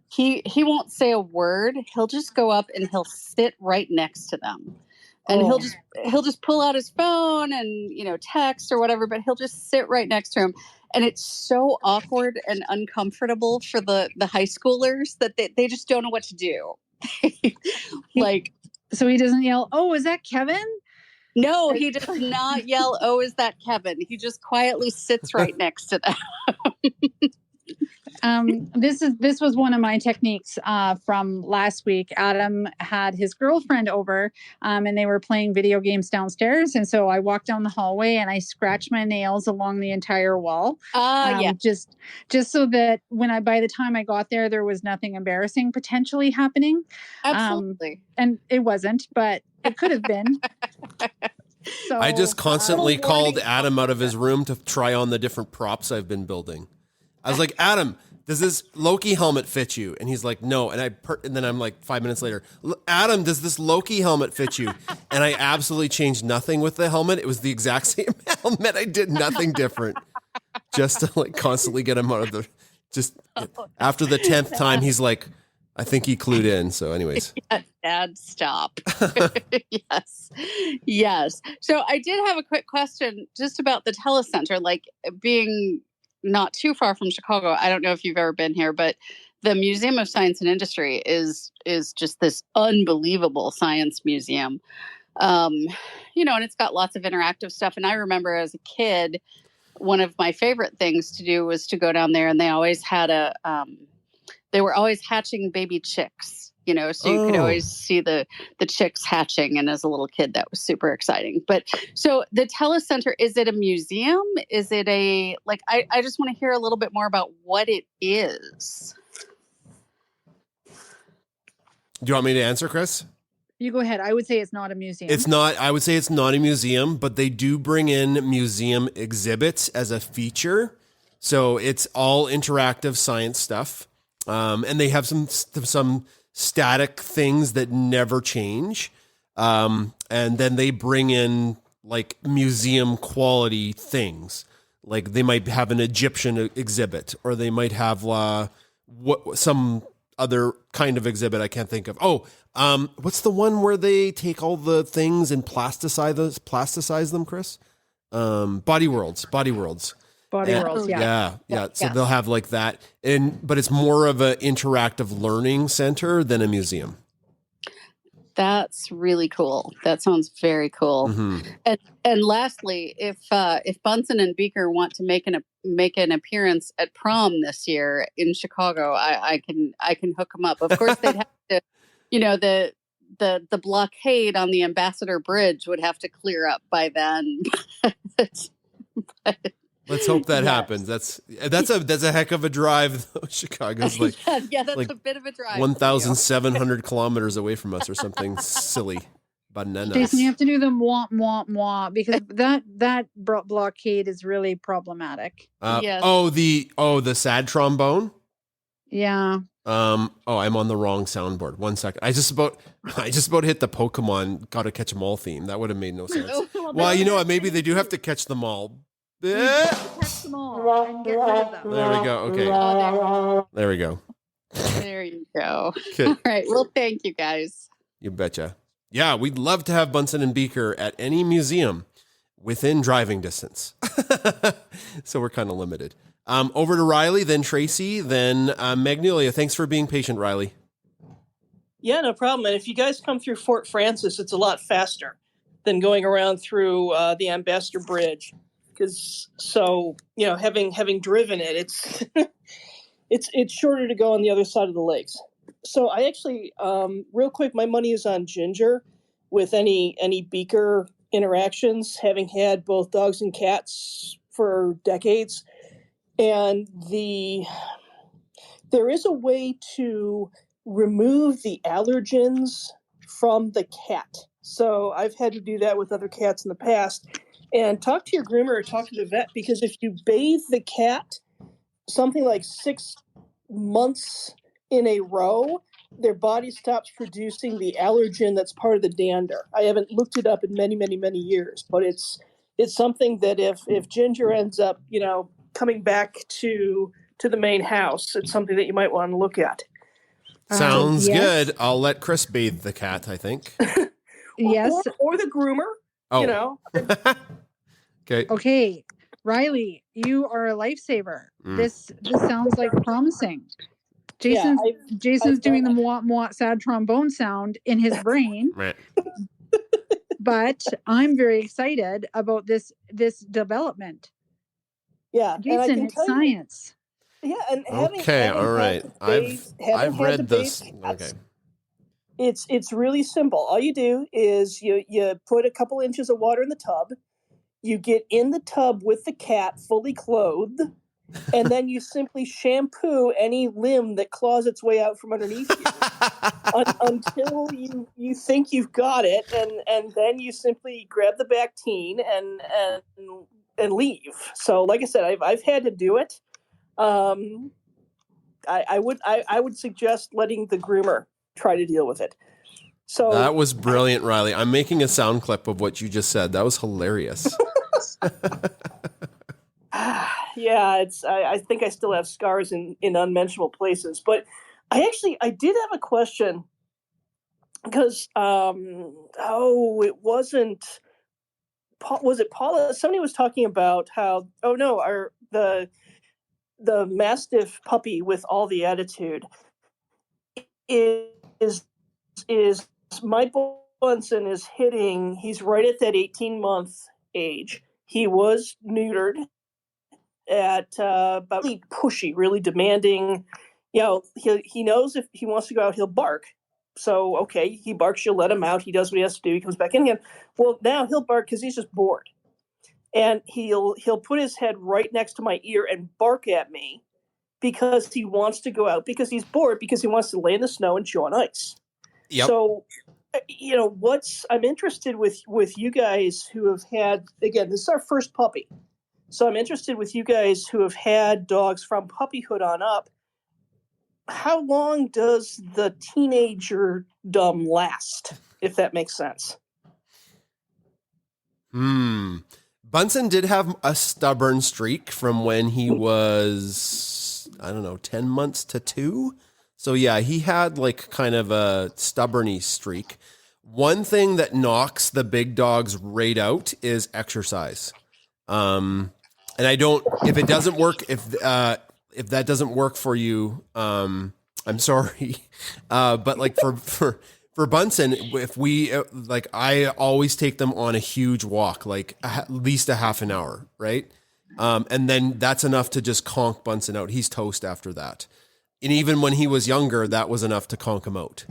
he won't say a word. He'll just go up and he'll sit right next to them. And he'll just pull out his phone and, text or whatever, but he'll just sit right next to him. And it's so awkward and uncomfortable for the high schoolers that they just don't know what to do. So he doesn't yell, "Oh, is that Kevin?" No, he does not yell, "Oh, is that Kevin?" He just quietly sits right next to them. This was one of my techniques from last week. Adam had his girlfriend over and they were playing video games downstairs. And so I walked down the hallway and I scratched my nails along the entire wall. Just so that by the time I got there was nothing embarrassing potentially happening. Absolutely. And it wasn't, but it could have been. So I just constantly called Adam out of his room to try on the different props I've been building. I was like, Adam, does this Loki helmet fit you? And he's like, no. And then I'm like 5 minutes later, Adam, does this Loki helmet fit you? And I absolutely changed nothing with the helmet. It was the exact same helmet. I did nothing different, just to like constantly get him out of the. Just after the 10th time, he's like, I think he clued in. So, anyways, Dad, stop. Yes. So I did have a quick question just about the telecenter, like being not too far from Chicago. I don't know if you've ever been here, but the Museum of Science and Industry is just this unbelievable science museum. And it's got lots of interactive stuff. And I remember as a kid, one of my favorite things to do was to go down there, and they always had they were always hatching baby chicks, so you could always see the chicks hatching. And as a little kid, that was super exciting. But so the telecenter, is it a museum? Is it I just want to hear a little bit more about what it is. Do you want me to answer, Chris? You go ahead. I would say it's not a museum. It's not. I would say it's not a museum, but they do bring in museum exhibits as a feature. So it's all interactive science stuff. And they have some static things that never change. And then they bring in like museum quality things. Like they might have an Egyptian exhibit, or they might have some other kind of exhibit I can't think of. What's the one where they take all the things and plasticize them, Chris? Body Worlds. Body Worlds, yeah. So they'll have like that, but it's more of an interactive learning center than a museum. That's really cool. That sounds very cool. Mm-hmm. And lastly, if Bunsen and Beaker want to make an appearance at prom this year in Chicago, I can hook them up. Of course, they'd have to, the blockade on the Ambassador Bridge would have to clear up by then. Let's hope that happens. That's a heck of a drive, though. Chicago's like that's a bit of a drive. 1,700 kilometers away from us, or something silly. Bananas. Jason, you have to do the mwah, mwah, mwah, because that blockade is really problematic. Yes. The sad trombone. Yeah. I'm on the wrong soundboard. 1 second. I just about hit the Pokemon Gotta Catch 'Em All theme. That would have made no sense. Well, maybe they do have to catch them all. Catch them all and get rid of them. There we go. Okay. There we go. There you go. Okay. All right. Well, thank you guys. You betcha. Yeah, we'd love to have Bunsen and Beaker at any museum within driving distance. So we're kind of limited. Over to Riley, then Tracy, then Magnolia. Thanks for being patient, Riley. Yeah, no problem. And if you guys come through Fort Francis, it's a lot faster than going around through the Ambassador Bridge. Because having driven it, it's it's shorter to go on the other side of the lakes. So I actually, real quick, my money is on Ginger with any Beaker interactions, having had both dogs and cats for decades. And there is a way to remove the allergens from the cat. So I've had to do that with other cats in the past. And talk to your groomer or talk to the vet, because if you bathe the cat something like 6 months in a row, their body stops producing the allergen that's part of the dander. I haven't looked it up in many, many, many years, but it's something that if Ginger ends up, coming back to the main house, it's something that you might want to look at. Sounds good. I'll let Chris bathe the cat, I think. Yes. Or the groomer. Oh. Okay. Riley, you are a lifesaver. This sounds like promising. Jason's doing the mwah, mwah, sad trombone sound in his brain. Right. But I'm very excited about this development. Yeah. Jason, it's science. And all right. I've read this. Okay. It's really simple. All you do is you put a couple inches of water in the tub. You get in the tub with the cat fully clothed, and then you simply shampoo any limb that claws its way out from underneath you until you think you've got it, and then you simply grab the Bactine and leave. So, like I said, I've had to do it. I would suggest letting the groomer try to deal with it. So that was brilliant, Riley. I'm making a sound clip of what you just said. That was hilarious. Yeah, I think I still have scars in unmentionable places, but I did have a question because it wasn't was it Paula? Somebody was talking about how the Mastiff puppy with all the attitude is my Bunsen is hitting. He's right at that 18-month age. He was neutered at about really pushy, really demanding. He knows if he wants to go out, he'll bark. So, okay, he barks, you'll let him out. He does what he has to do. He comes back in again. Well, now he'll bark because he's just bored. And he'll put his head right next to my ear and bark at me because he wants to go out, because he's bored, because he wants to lay in the snow and chew on ice. Yep. So, I'm interested with you guys who have had, again, this is our first puppy. So I'm interested with you guys who have had dogs from puppyhood on up. How long does the teenagerdom last, if that makes sense? Bunsen did have a stubborn streak from when he was, 10 months to 2. So yeah, he had like kind of a stubborny streak. One thing that knocks the big dogs right out is exercise. And if it doesn't work, if that doesn't work for you, I'm sorry. But like for Bunsen, if we, I always take them on a huge walk, like at least a half an hour. Right. And then that's enough to just conk Bunsen out. He's toast after that. And even when he was younger, that was enough to conk him out.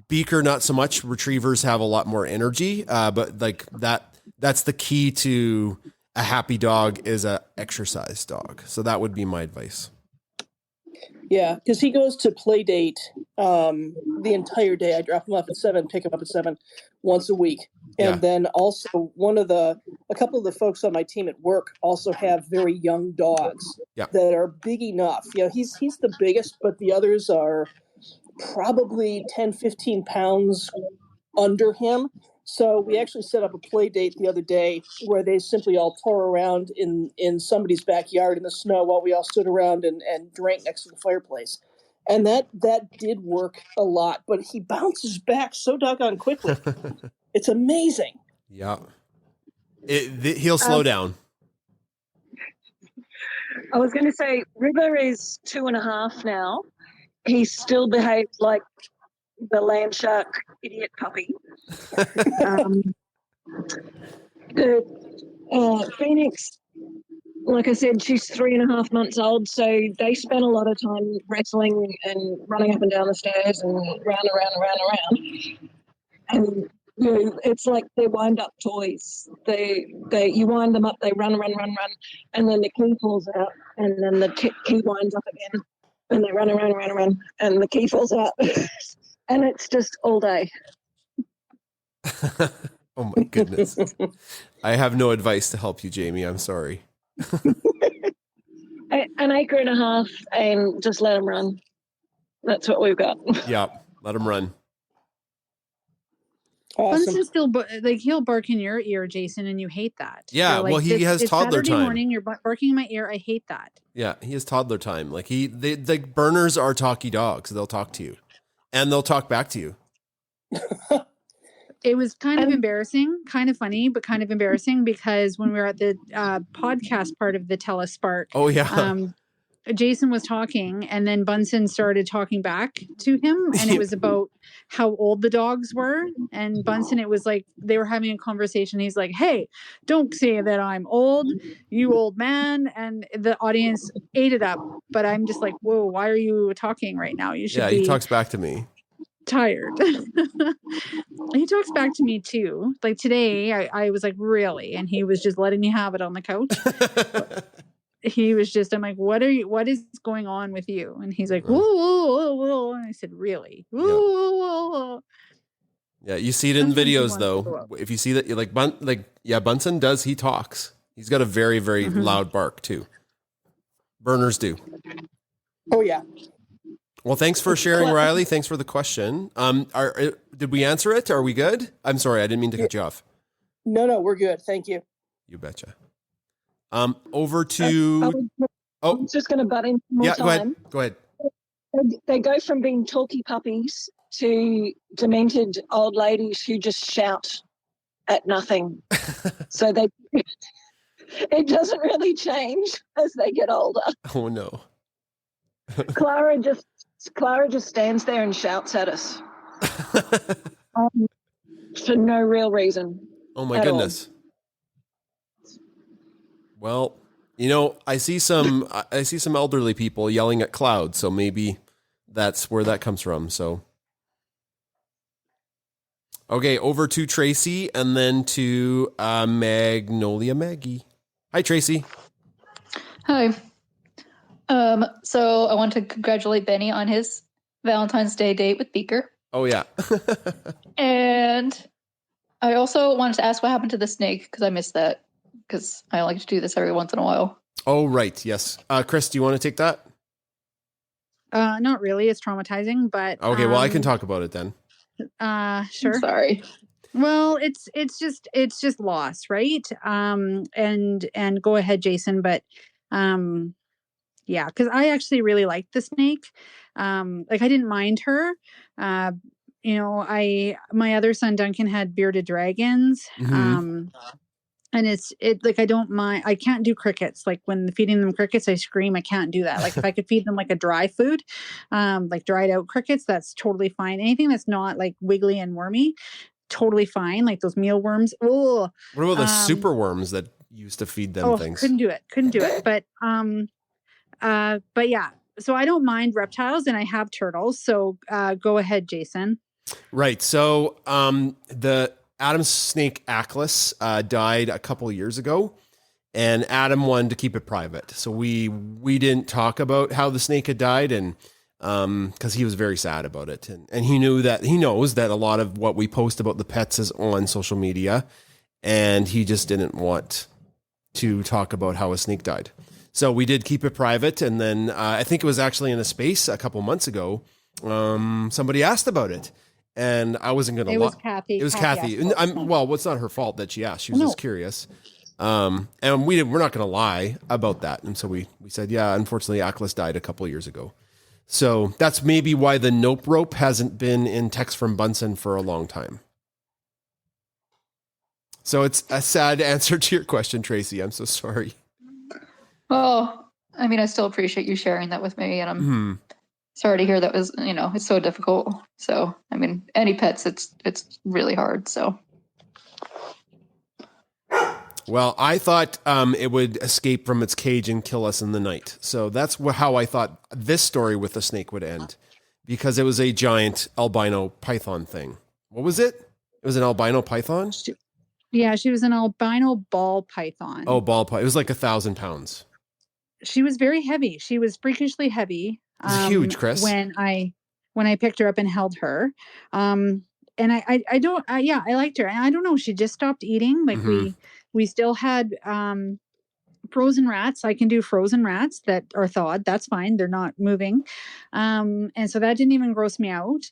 Beaker, not so much. Retrievers have a lot more energy. But like that's the key to a happy dog is a exercise dog. So that would be my advice. Yeah, because he goes to play date the entire day. I drop him off at 7, pick him up at 7 once a week. And then also a couple of the folks on my team at work also have very young dogs that are big enough. He's the biggest, but the others are probably 10, 15 pounds under him. So we actually set up a play date the other day where they simply all tore around in somebody's backyard in the snow while we all stood around and drank next to the fireplace. And that did work a lot, but he bounces back so doggone quickly. It's amazing. Yeah. He'll slow down. I was going to say, River is 2.5 now. He still behaves like the land shark idiot puppy. Phoenix, like I said, she's 3.5 months old, so they spend a lot of time wrestling and running up and down the stairs and round. And it's like they're wind-up toys. You wind them up, they run, and then the key falls out, and then the key winds up again, and they run, and the key falls out. And it's just all day. Oh my goodness. I have no advice to help you, Jamie. I'm sorry. 1.5 acres and just let them run. That's what we've got. Yeah, let them run. Awesome. Bunsen still he'll bark in your ear, Jason, and you hate that. Yeah, like, well, he has it's toddler Saturday time. morning, you're barking in my ear. I hate that. Yeah, he has toddler time. Like the burners are talky dogs. They'll talk to you, and they'll talk back to you. It was kind of embarrassing, kind of funny, but kind of embarrassing because when we were at the podcast part of the Telespark, Jason was talking, and then Bunsen started talking back to him, and it was about how old the dogs were. And Bunsen, it was like they were having a conversation. He's like, "Hey, don't say that I'm old, you old man." And the audience ate it up. But I'm just like, "Whoa, why are you talking right now? You should be." He talks back to me. Tired. He talks back to me too. Like today, I was like, "Really?" And he was just letting me have it on the couch. He was just, I'm like, what is going on with you? And he's like, whoa, whoa, whoa. And I said, really? Whoa, whoa, whoa, whoa. Yeah, you see it in videos though. If you see that, you're like, Bunsen does, he talks. He's got a very, very loud bark too. Burners do. Oh yeah. Well, thanks for sharing, Riley. Thanks for the question. Did we answer it? Are we good? I'm sorry, I didn't mean to cut you off. No, we're good. Thank you. You betcha. Over to. I was just going to butt in more time. Go ahead. They go from being talky puppies to demented old ladies who just shout at nothing. So it doesn't really change as they get older. Oh no. Clara just stands there and shouts at us for no real reason. Oh my goodness. Well, I see some elderly people yelling at clouds, so maybe that's where that comes from. So, okay, over to Tracy and then to Magnolia Maggie. Hi, Tracy. Hi. So I want to congratulate Benny on his Valentine's Day date with Beaker. Oh yeah. And I also wanted to ask what happened to the snake, because I missed that, because I like to do this every once in a while. Oh, right. Yes. Chris, do you want to take that? Not really. It's traumatizing, but okay. Well, I can talk about it then. Sure. I'm sorry. Well, it's just loss, right? And go ahead, Jason. But yeah, because I actually really liked the snake. Like I didn't mind her. My other son Duncan had bearded dragons. Mm-hmm. And it's like I don't mind. I can't do crickets. Like when feeding them crickets, I scream. I can't do that. Like if I could feed them like a dry food, like dried out crickets, that's totally fine. Anything that's not like wiggly and wormy, totally fine. Like those mealworms. Oh, what about the super worms that used to feed them things? Couldn't do it. But yeah. So I don't mind reptiles, and I have turtles. So go ahead, Jason. Right. So the Adam's snake Atlas died a couple years ago, and Adam wanted to keep it private. So we didn't talk about how the snake had died, and because he was very sad about it, and he knows that a lot of what we post about the pets is on social media, and he just didn't want to talk about how a snake died. So we did keep it private, and then I think it was actually in a space a couple months ago. Somebody asked about it. And I wasn't going to. It was Kathy. It was Kathy. Well, it's not her fault that she asked. She was just curious. And we're not going to lie about that. And so we said, yeah, unfortunately, Atlas died a couple of years ago. So that's maybe why the nope rope hasn't been in text from Bunsen for a long time. So it's a sad answer to your question, Tracy. I'm so sorry. Well, I mean, I still appreciate you sharing that with me, and I'm sorry to hear that was, it's so difficult. So, I mean, any pets, it's really hard. So. Well, I thought it would escape from its cage and kill us in the night. So that's how I thought this story with the snake would end, because it was a giant albino python thing. What was it? It was an albino python? Yeah, she was an albino ball python. Oh, ball python. It was like 1,000 pounds. She was very heavy. She was freakishly heavy. Huge, Chris. When I picked her up and held her, and I liked her. And I don't know, she just stopped eating. Like we still had frozen rats. I can do frozen rats that are thawed. That's fine. They're not moving, and so that didn't even gross me out.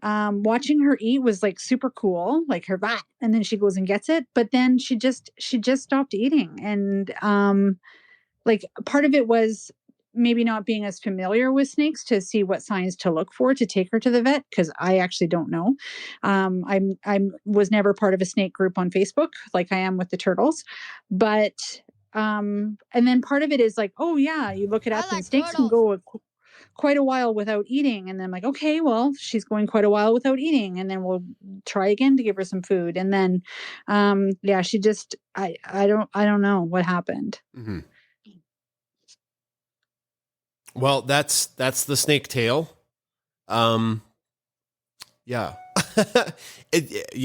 Watching her eat was like super cool. Like her bat, and then she goes and gets it. But then she just stopped eating, and like part of it was maybe not being as familiar with snakes to see what signs to look for to take her to the vet, because I actually don't know. I was never part of a snake group on Facebook like I am with the turtles, but and then part of it is like, oh yeah, you look it up and snakes can go quite a while without eating, and then I'm like, okay, well, she's going quite a while without eating, and then we'll try again to give her some food, and then yeah, she just I don't know what happened. Mm-hmm. Well, that's the snake tale. Yeah.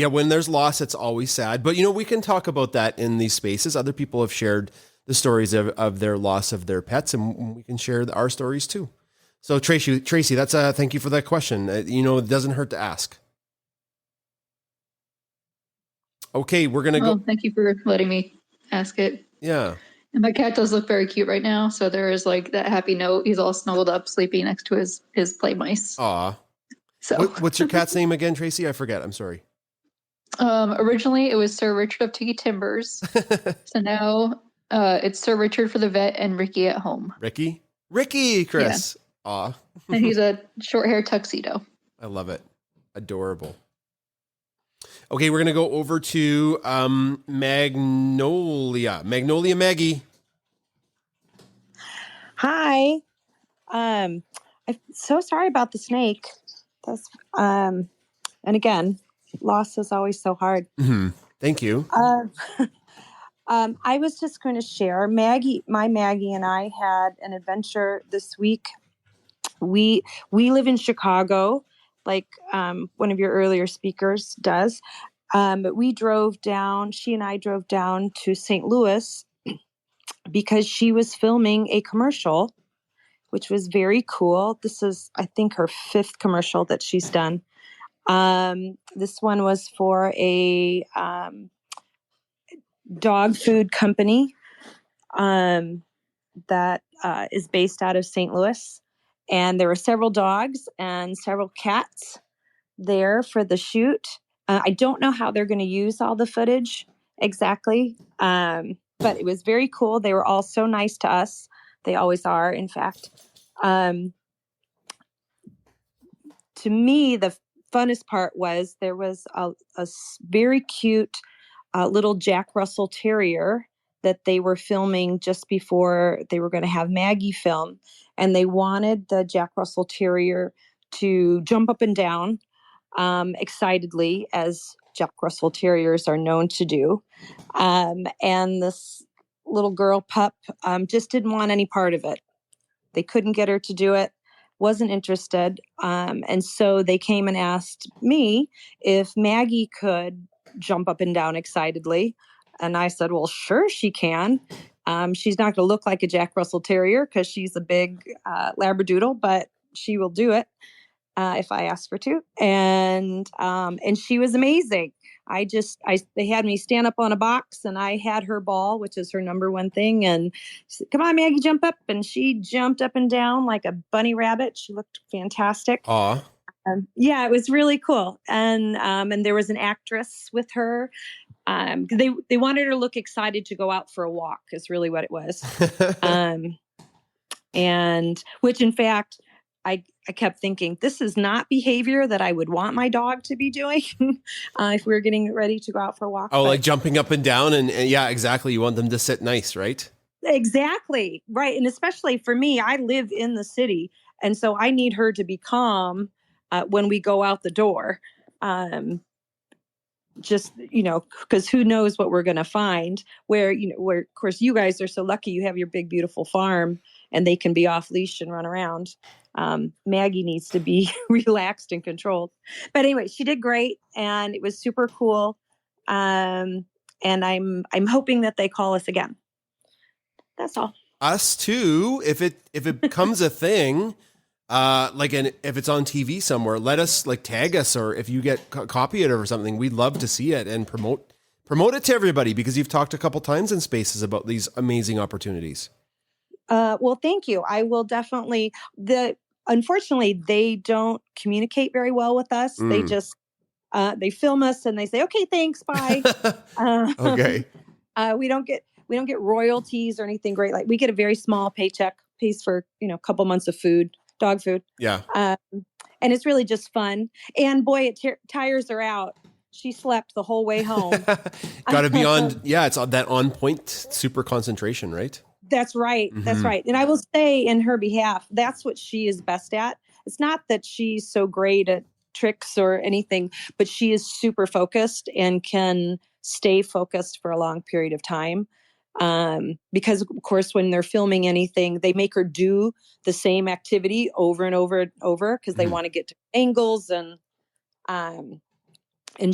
When there's loss, it's always sad. But, we can talk about that in these spaces. Other people have shared the stories of their loss of their pets, and we can share our stories too. So, Tracy, that's thank you for that question. It doesn't hurt to ask. Okay, we're going to go. Thank you for letting me ask it. Yeah. And my cat does look very cute right now. So there is like that happy note. He's all snuggled up, sleeping next to his play mice. Aw. So What's your cat's name again, Tracy? I forget. I'm sorry. Originally it was Sir Richard of Tiki Timbers. So now it's Sir Richard for the vet and Ricky at home. Ricky, Chris. Yeah. Aw. And he's a short hair tuxedo. I love it. Adorable. Okay, we're gonna go over to Magnolia Maggie. Hi. I'm so sorry about the snake. That's and again, loss is always so hard. Mm-hmm. Thank you. I was just going to share Maggie and I had an adventure this week. We live in Chicago, like one of your earlier speakers does. But she and I drove down to St. Louis because she was filming a commercial, which was very cool. This is, I think, her 5th commercial that she's done. This one was for a dog food company that is based out of St. Louis. And there were several dogs and several cats there for the shoot. I don't know how they're going to use all the footage exactly, but it was very cool. They were all so nice to us. They always are, in fact. To me, the funnest part was there was a very cute little Jack Russell Terrier that they were filming just before they were going to have Maggie film. And they wanted the Jack Russell Terrier to jump up and down excitedly, as Jack Russell Terriers are known to do. And this little girl pup just didn't want any part of it. They couldn't get her to do it, wasn't interested. And so they came and asked me if Maggie could jump up and down excitedly. And I said, well, sure she can. She's not going to look like a Jack Russell Terrier because she's a big Labradoodle, but she will do it if I ask her to. And she was amazing. They had me stand up on a box and I had her ball, which is her number one thing. And she said, come on, Maggie, jump up. And she jumped up and down like a bunny rabbit. She looked fantastic. Aw. Yeah, it was really cool. And there was an actress with her. They wanted her to look excited to go out for a walk is really what it was. And which in fact, I kept thinking, this is not behavior that I would want my dog to be doing if we were getting ready to go out for a walk. Oh, like jumping up and down and yeah, exactly. You want them to sit nice, right? Exactly. Right. And especially for me, I live in the city. And so I need her to be calm when we go out the door. Just, because who knows what we're going to find where of course you guys are so lucky you have your big, beautiful farm and they can be off leash and run around. Maggie needs to be relaxed and controlled. But anyway, she did great and it was super cool. And I'm hoping that they call us again. That's all. Us too. If it becomes a thing, if it's on TV somewhere, let us tag us, or if you get copy it or something, we'd love to see it and promote it to everybody because you've talked a couple times in Spaces about these amazing opportunities. Well, thank you. I will definitely. Unfortunately, they don't communicate very well with us. They just they film us and they say, "Okay, thanks, bye." Okay. We don't get royalties or anything great. Like we get a very small paycheck, pays for a couple months of food, dog food. Yeah. And it's really just fun. And boy, tires are out. She slept the whole way home. Got to be on. Yeah, it's that on point, super concentration, right? That's right. Mm-hmm. That's right. And I will say in her behalf, that's what she is best at. It's not that she's so great at tricks or anything, but she is super focused and can stay focused for a long period of time. Because of course, when they're filming anything, they make her do the same activity over and over and over because they want to get to angles and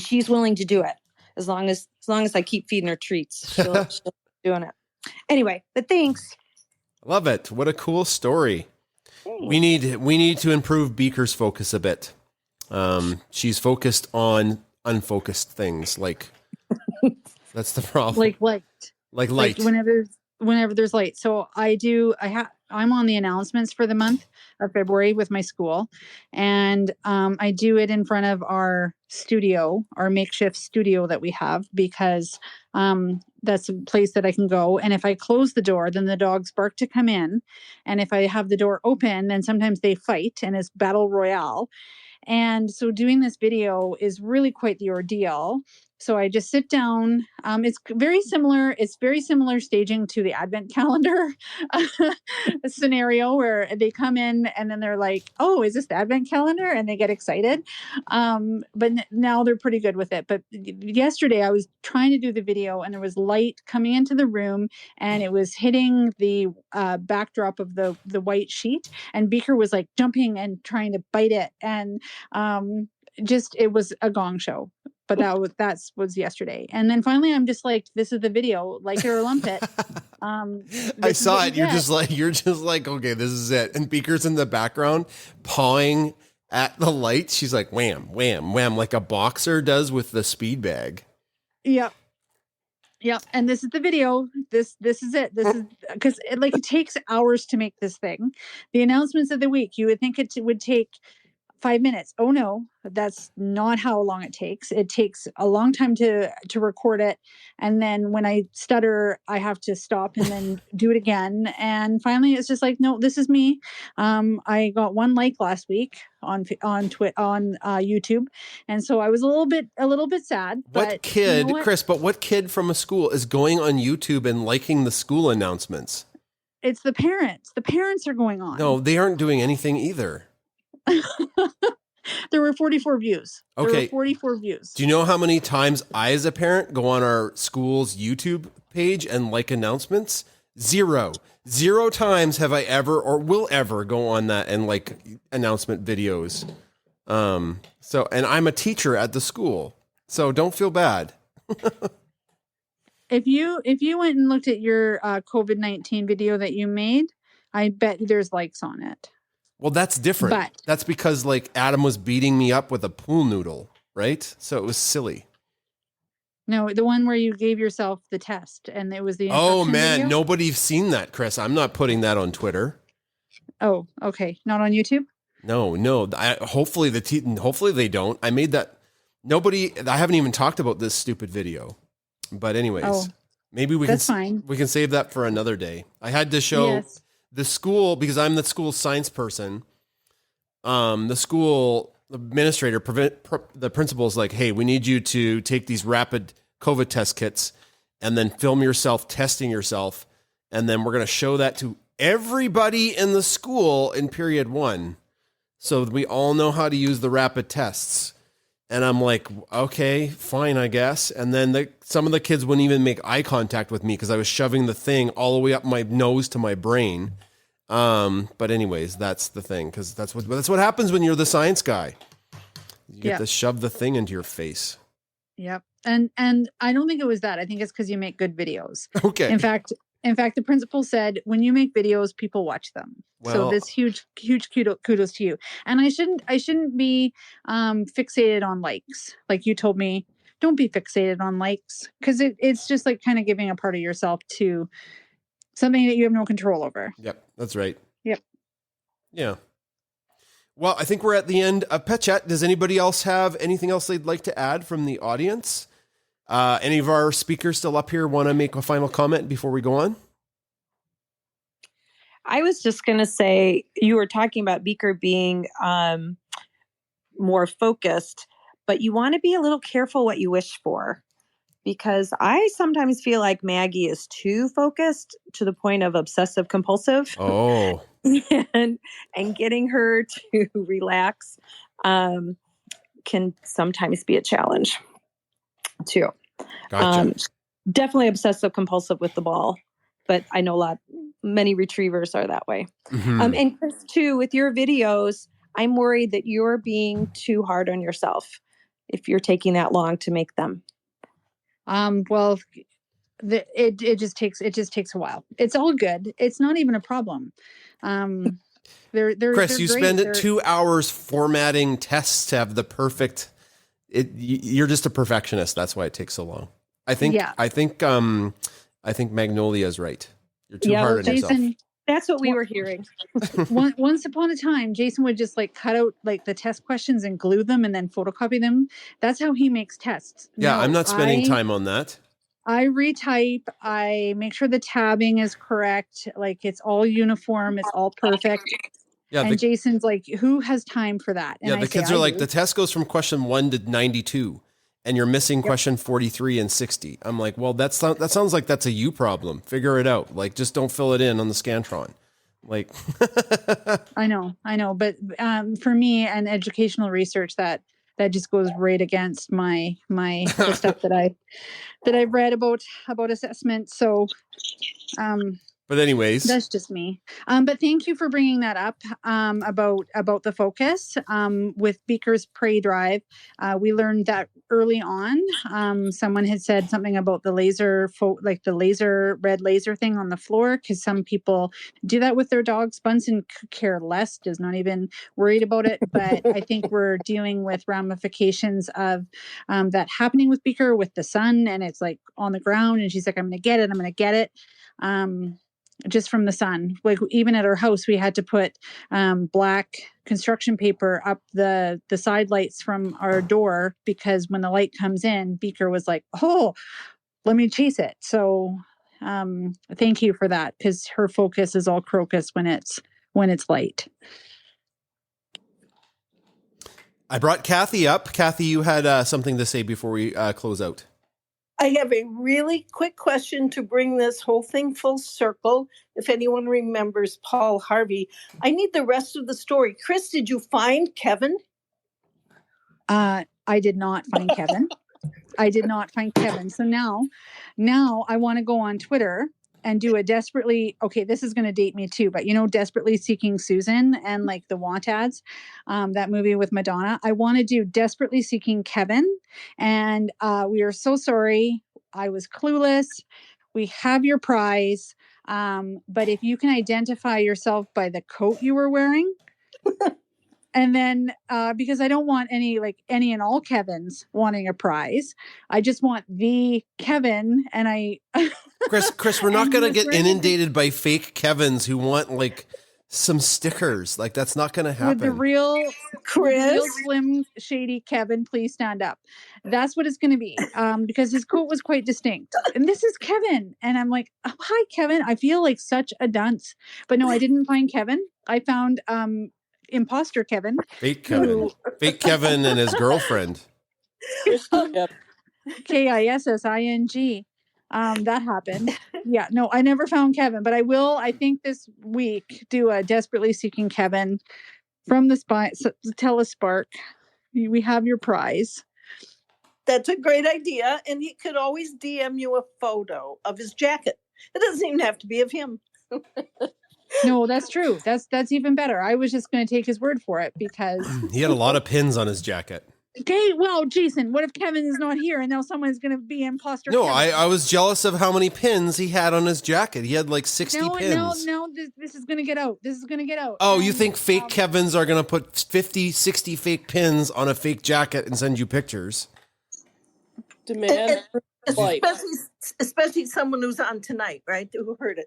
she's willing to do it as long as I keep feeding her treats. She'll keep doing it. Anyway, but thanks. Love it. What a cool story. Thanks. We need to improve Beaker's focus a bit. She's focused on unfocused things. That's the problem. Like light. Like light. Whenever whenever there's light. So I'm on the announcements for the month of February with my school, and I do it in front of our studio, our makeshift studio that we have, because that's a place that I can go. And if I close the door, then the dogs bark to come in. And if I have the door open, then sometimes they fight, and it's battle royale. And so doing this video is really quite the ordeal. So I just sit down. It's very similar. It's very similar staging to the advent calendar scenario, where they come in and then they're like, oh, is this the advent calendar? And they get excited. But now they're pretty good with it. But yesterday I was trying to do the video, and there was light coming into the room, and it was hitting the backdrop of the white sheet, and Beaker was like jumping and trying to bite it. And it was a gong show. But that was yesterday. And then finally I'm just like, this is the video, like it or lump it. I saw it. You're just like, okay, this is it. And Beaker's in the background pawing at the light. She's like, wham, wham, wham, like a boxer does with the speed bag. Yep. And this is the video. This is it. This is because it takes hours to make this thing. The announcements of the week, you would think it would take 5 minutes. Oh no, that's not how long it takes. It takes a long time to record it. And then when I stutter, I have to stop and then do it again. And finally it's just like, no, this is me. I got 1 like last week on YouTube. And so I was a little bit sad. What kid, you know what? Chris, but what kid from a school is going on YouTube and liking the school announcements? It's the parents. The parents are going on. No, they aren't doing anything either. There were 44 views. Okay. There were 44 views. Do you know how many times I, as a parent, go on our school's YouTube page and like announcements? 0 times have I ever or will ever go on that and like announcement videos. And I'm a teacher at the school, so don't feel bad. If you went and looked at your COVID-19 video that you made, I bet there's likes on it. Well, that's different. But that's because like Adam was beating me up with a pool noodle, right? So it was silly. No, the one where you gave yourself the test and it was the Oh man, video? nobody's seen that, Chris. I'm not putting that on Twitter. Oh, okay. Not on YouTube? No. Hopefully they don't. I made that. I haven't even talked about this stupid video. But anyways, maybe we can save that for another day. I had to show the school, because I'm the school science person. The school administrator, the principal's like, hey, we need you to take these rapid COVID test kits and then film yourself testing yourself. And then we're going to show that to everybody in the school in period 1. So we all know how to use the rapid tests. And I'm like, okay, fine, I guess. And then some of the kids wouldn't even make eye contact with me because I was shoving the thing all the way up my nose to my brain. But anyways, that's the thing, because that's what happens when you're the science guy. You get to shove the thing into your face. Yep. And I don't think it was that. I think it's because you make good videos. Okay. In fact, the principal said, when you make videos, people watch them. Well, so this huge kudos to you. And I shouldn't be fixated on likes. Like you told me, don't be fixated on likes, because it's just like kind of giving a part of yourself to something that you have no control over. Yep, that's right. Yep. Yeah. Well, I think we're at the end of Pet Chat. Does anybody else have anything else they'd like to add from the audience? Any of our speakers still up here want to make a final comment before we go on? I was just going to say, you were talking about Beaker being more focused, but you want to be a little careful what you wish for, because I sometimes feel like Maggie is too focused to the point of obsessive compulsive. Oh. and getting her to relax can sometimes be a challenge too. Gotcha. Definitely obsessive compulsive with the ball, but I know many retrievers are that way. Mm-hmm. And Chris, too, with your videos, I'm worried that you're being too hard on yourself if you're taking that long to make them. Well, it just takes a while. It's all good. It's not even a problem. Chris, you spend 2 hours formatting tests to have the perfect. You're just a perfectionist. That's why it takes so long. I think Magnolia is right. You're too hard on yourself. Jason, That's what we were hearing. once upon a time, Jason would just like cut out like the test questions and glue them and then photocopy them. That's how he makes tests. Yeah, No, I'm not spending time on that. I retype. I make sure the tabbing is correct. Like it's all uniform. It's all perfect. Yeah, and Jason's like, who has time for that? And the kids are like, the test goes from question 1 to 92, and you're missing question 43 and 60. I'm like, well, that sounds like that's a you problem. Figure it out. Like, just don't fill it in on the Scantron. Like, I know, but for me and educational research, that just goes right against the stuff that I've read about assessment. So, but anyways, that's just me. But thank you for bringing that up about the focus with Beaker's prey drive. We learned that early on. Someone had said something about the red laser thing on the floor, because some people do that with their dogs. Bunsen could care less, is not even worried about it. But I think we're dealing with ramifications of that happening with Beaker with the sun, and it's like on the ground, and she's like, I'm going to get it. Just from the sun. Like even at our house, we had to put black construction paper up the side lights from our door, because when the light comes in, Beaker was like, oh, let me chase it. So thank you for that, because her focus is all crocus when it's light. I brought Kathy up. Kathy, you had something to say before we close out. I have a really quick question to bring this whole thing full circle. If anyone remembers Paul Harvey, I need the rest of the story. Chris, did you find Kevin? I did not find Kevin. So now I want to go on Twitter and do a this is going to date me too, but Desperately Seeking Susan and like the want ads, that movie with Madonna. I want to do Desperately Seeking Kevin. And we are so sorry. I was clueless. We have your prize. But if you can identify yourself by the coat you were wearing, and then because I don't want any and all Kevins wanting a prize. I just want the Kevin. And Chris, we're not going to get inundated by fake Kevins who want like some stickers. Like that's not going to happen. With the real Chris, real slim shady Kevin, please stand up. That's what it's going to be. Because his coat was quite distinct. And this is Kevin. And I'm like, oh, hi, Kevin. I feel like such a dunce. But no, I didn't find Kevin. I found imposter Kevin. Fake Kevin. Fake Kevin and his girlfriend. KISSING. That happened. Yeah, no, I never found Kevin, but I will, I think this week, do a Desperately Seeking Kevin from the Telespark. We have your prize. That's a great idea. And he could always DM you a photo of his jacket. It doesn't even have to be of him. No, that's true. That's even better. I was just going to take his word for it, because he had a lot of pins on his jacket. Okay, well, Jason, what if Kevin is not here and now someone's going to be imposter? No, Kevin? I was jealous of how many pins he had on his jacket. He had like 60 pins. No, this is going to get out. Oh, you think fake Kevins are going to put 50, 60 fake pins on a fake jacket and send you pictures? Demand life. Especially someone who's on tonight, right? Who heard it.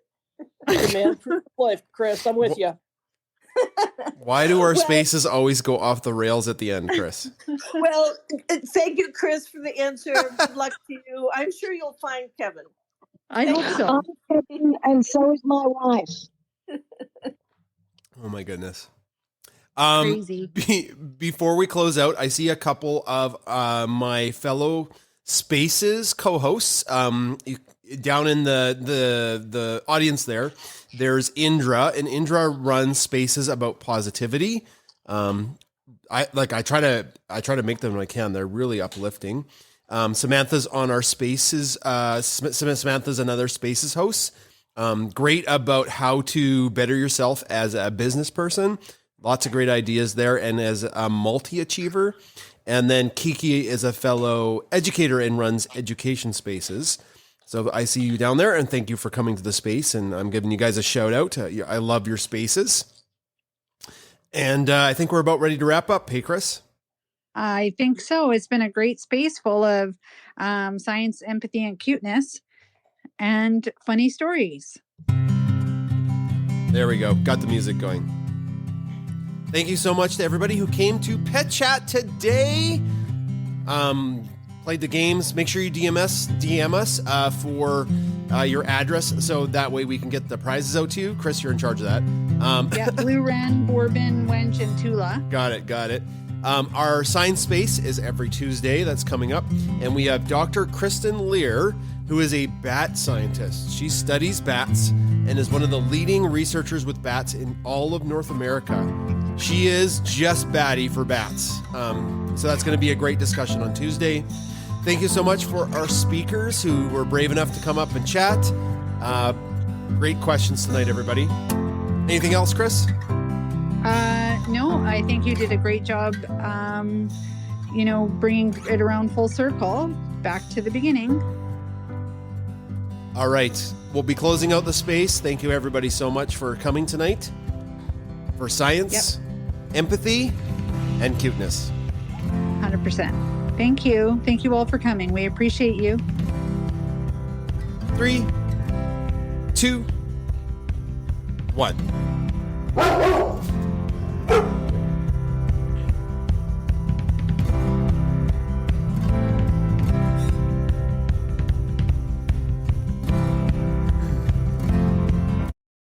Demand proof of life, Chris. I'm with you. Why do our spaces always go off the rails at the end, Chris? Well, thank you, Chris, for the answer. Good luck to you. I'm sure you'll find Kevin. I hope so. And so is my wife. Oh my goodness. Crazy. Before we close out, I see a couple of my fellow Spaces co-hosts down in the audience there. There's Indra, and Indra runs Spaces about positivity. I try to make them when I can. They're really uplifting. Samantha's on our Spaces. Samantha's another Spaces host. Great about how to better yourself as a business person. Lots of great ideas there, and as a multi-achiever. And then Kiki is a fellow educator and runs Education Spaces. So I see you down there, and thank you for coming to the space. And I'm giving you guys a shout out. I love your spaces. And I think we're about ready to wrap up. Hey, Chris? I think so. It's been a great space full of science, empathy, and cuteness, and funny stories. There we go. Got the music going. Thank you so much to everybody who came to Pet Chat today. Played the games. Make sure you DM us for your address so that way we can get the prizes out to you. Chris, you're in charge of that. Yeah, Blue Wren, Bourbon, Wench, and Tula. Got it. Our science space is every Tuesday. That's coming up. And we have Dr. Kristen Lear, who is a bat scientist. She studies bats and is one of the leading researchers with bats in all of North America. She is just batty for bats. So that's going to be a great discussion on Tuesday. Thank you so much for our speakers who were brave enough to come up and chat. Great questions tonight, everybody. Anything else, Chris? No, I think you did a great job, bringing it around full circle, back to the beginning. All right. We'll be closing out the space. Thank you, everybody, so much for coming tonight. For science, empathy, and cuteness. 100%. Thank you. Thank you all for coming. We appreciate you. 3, 2, 1.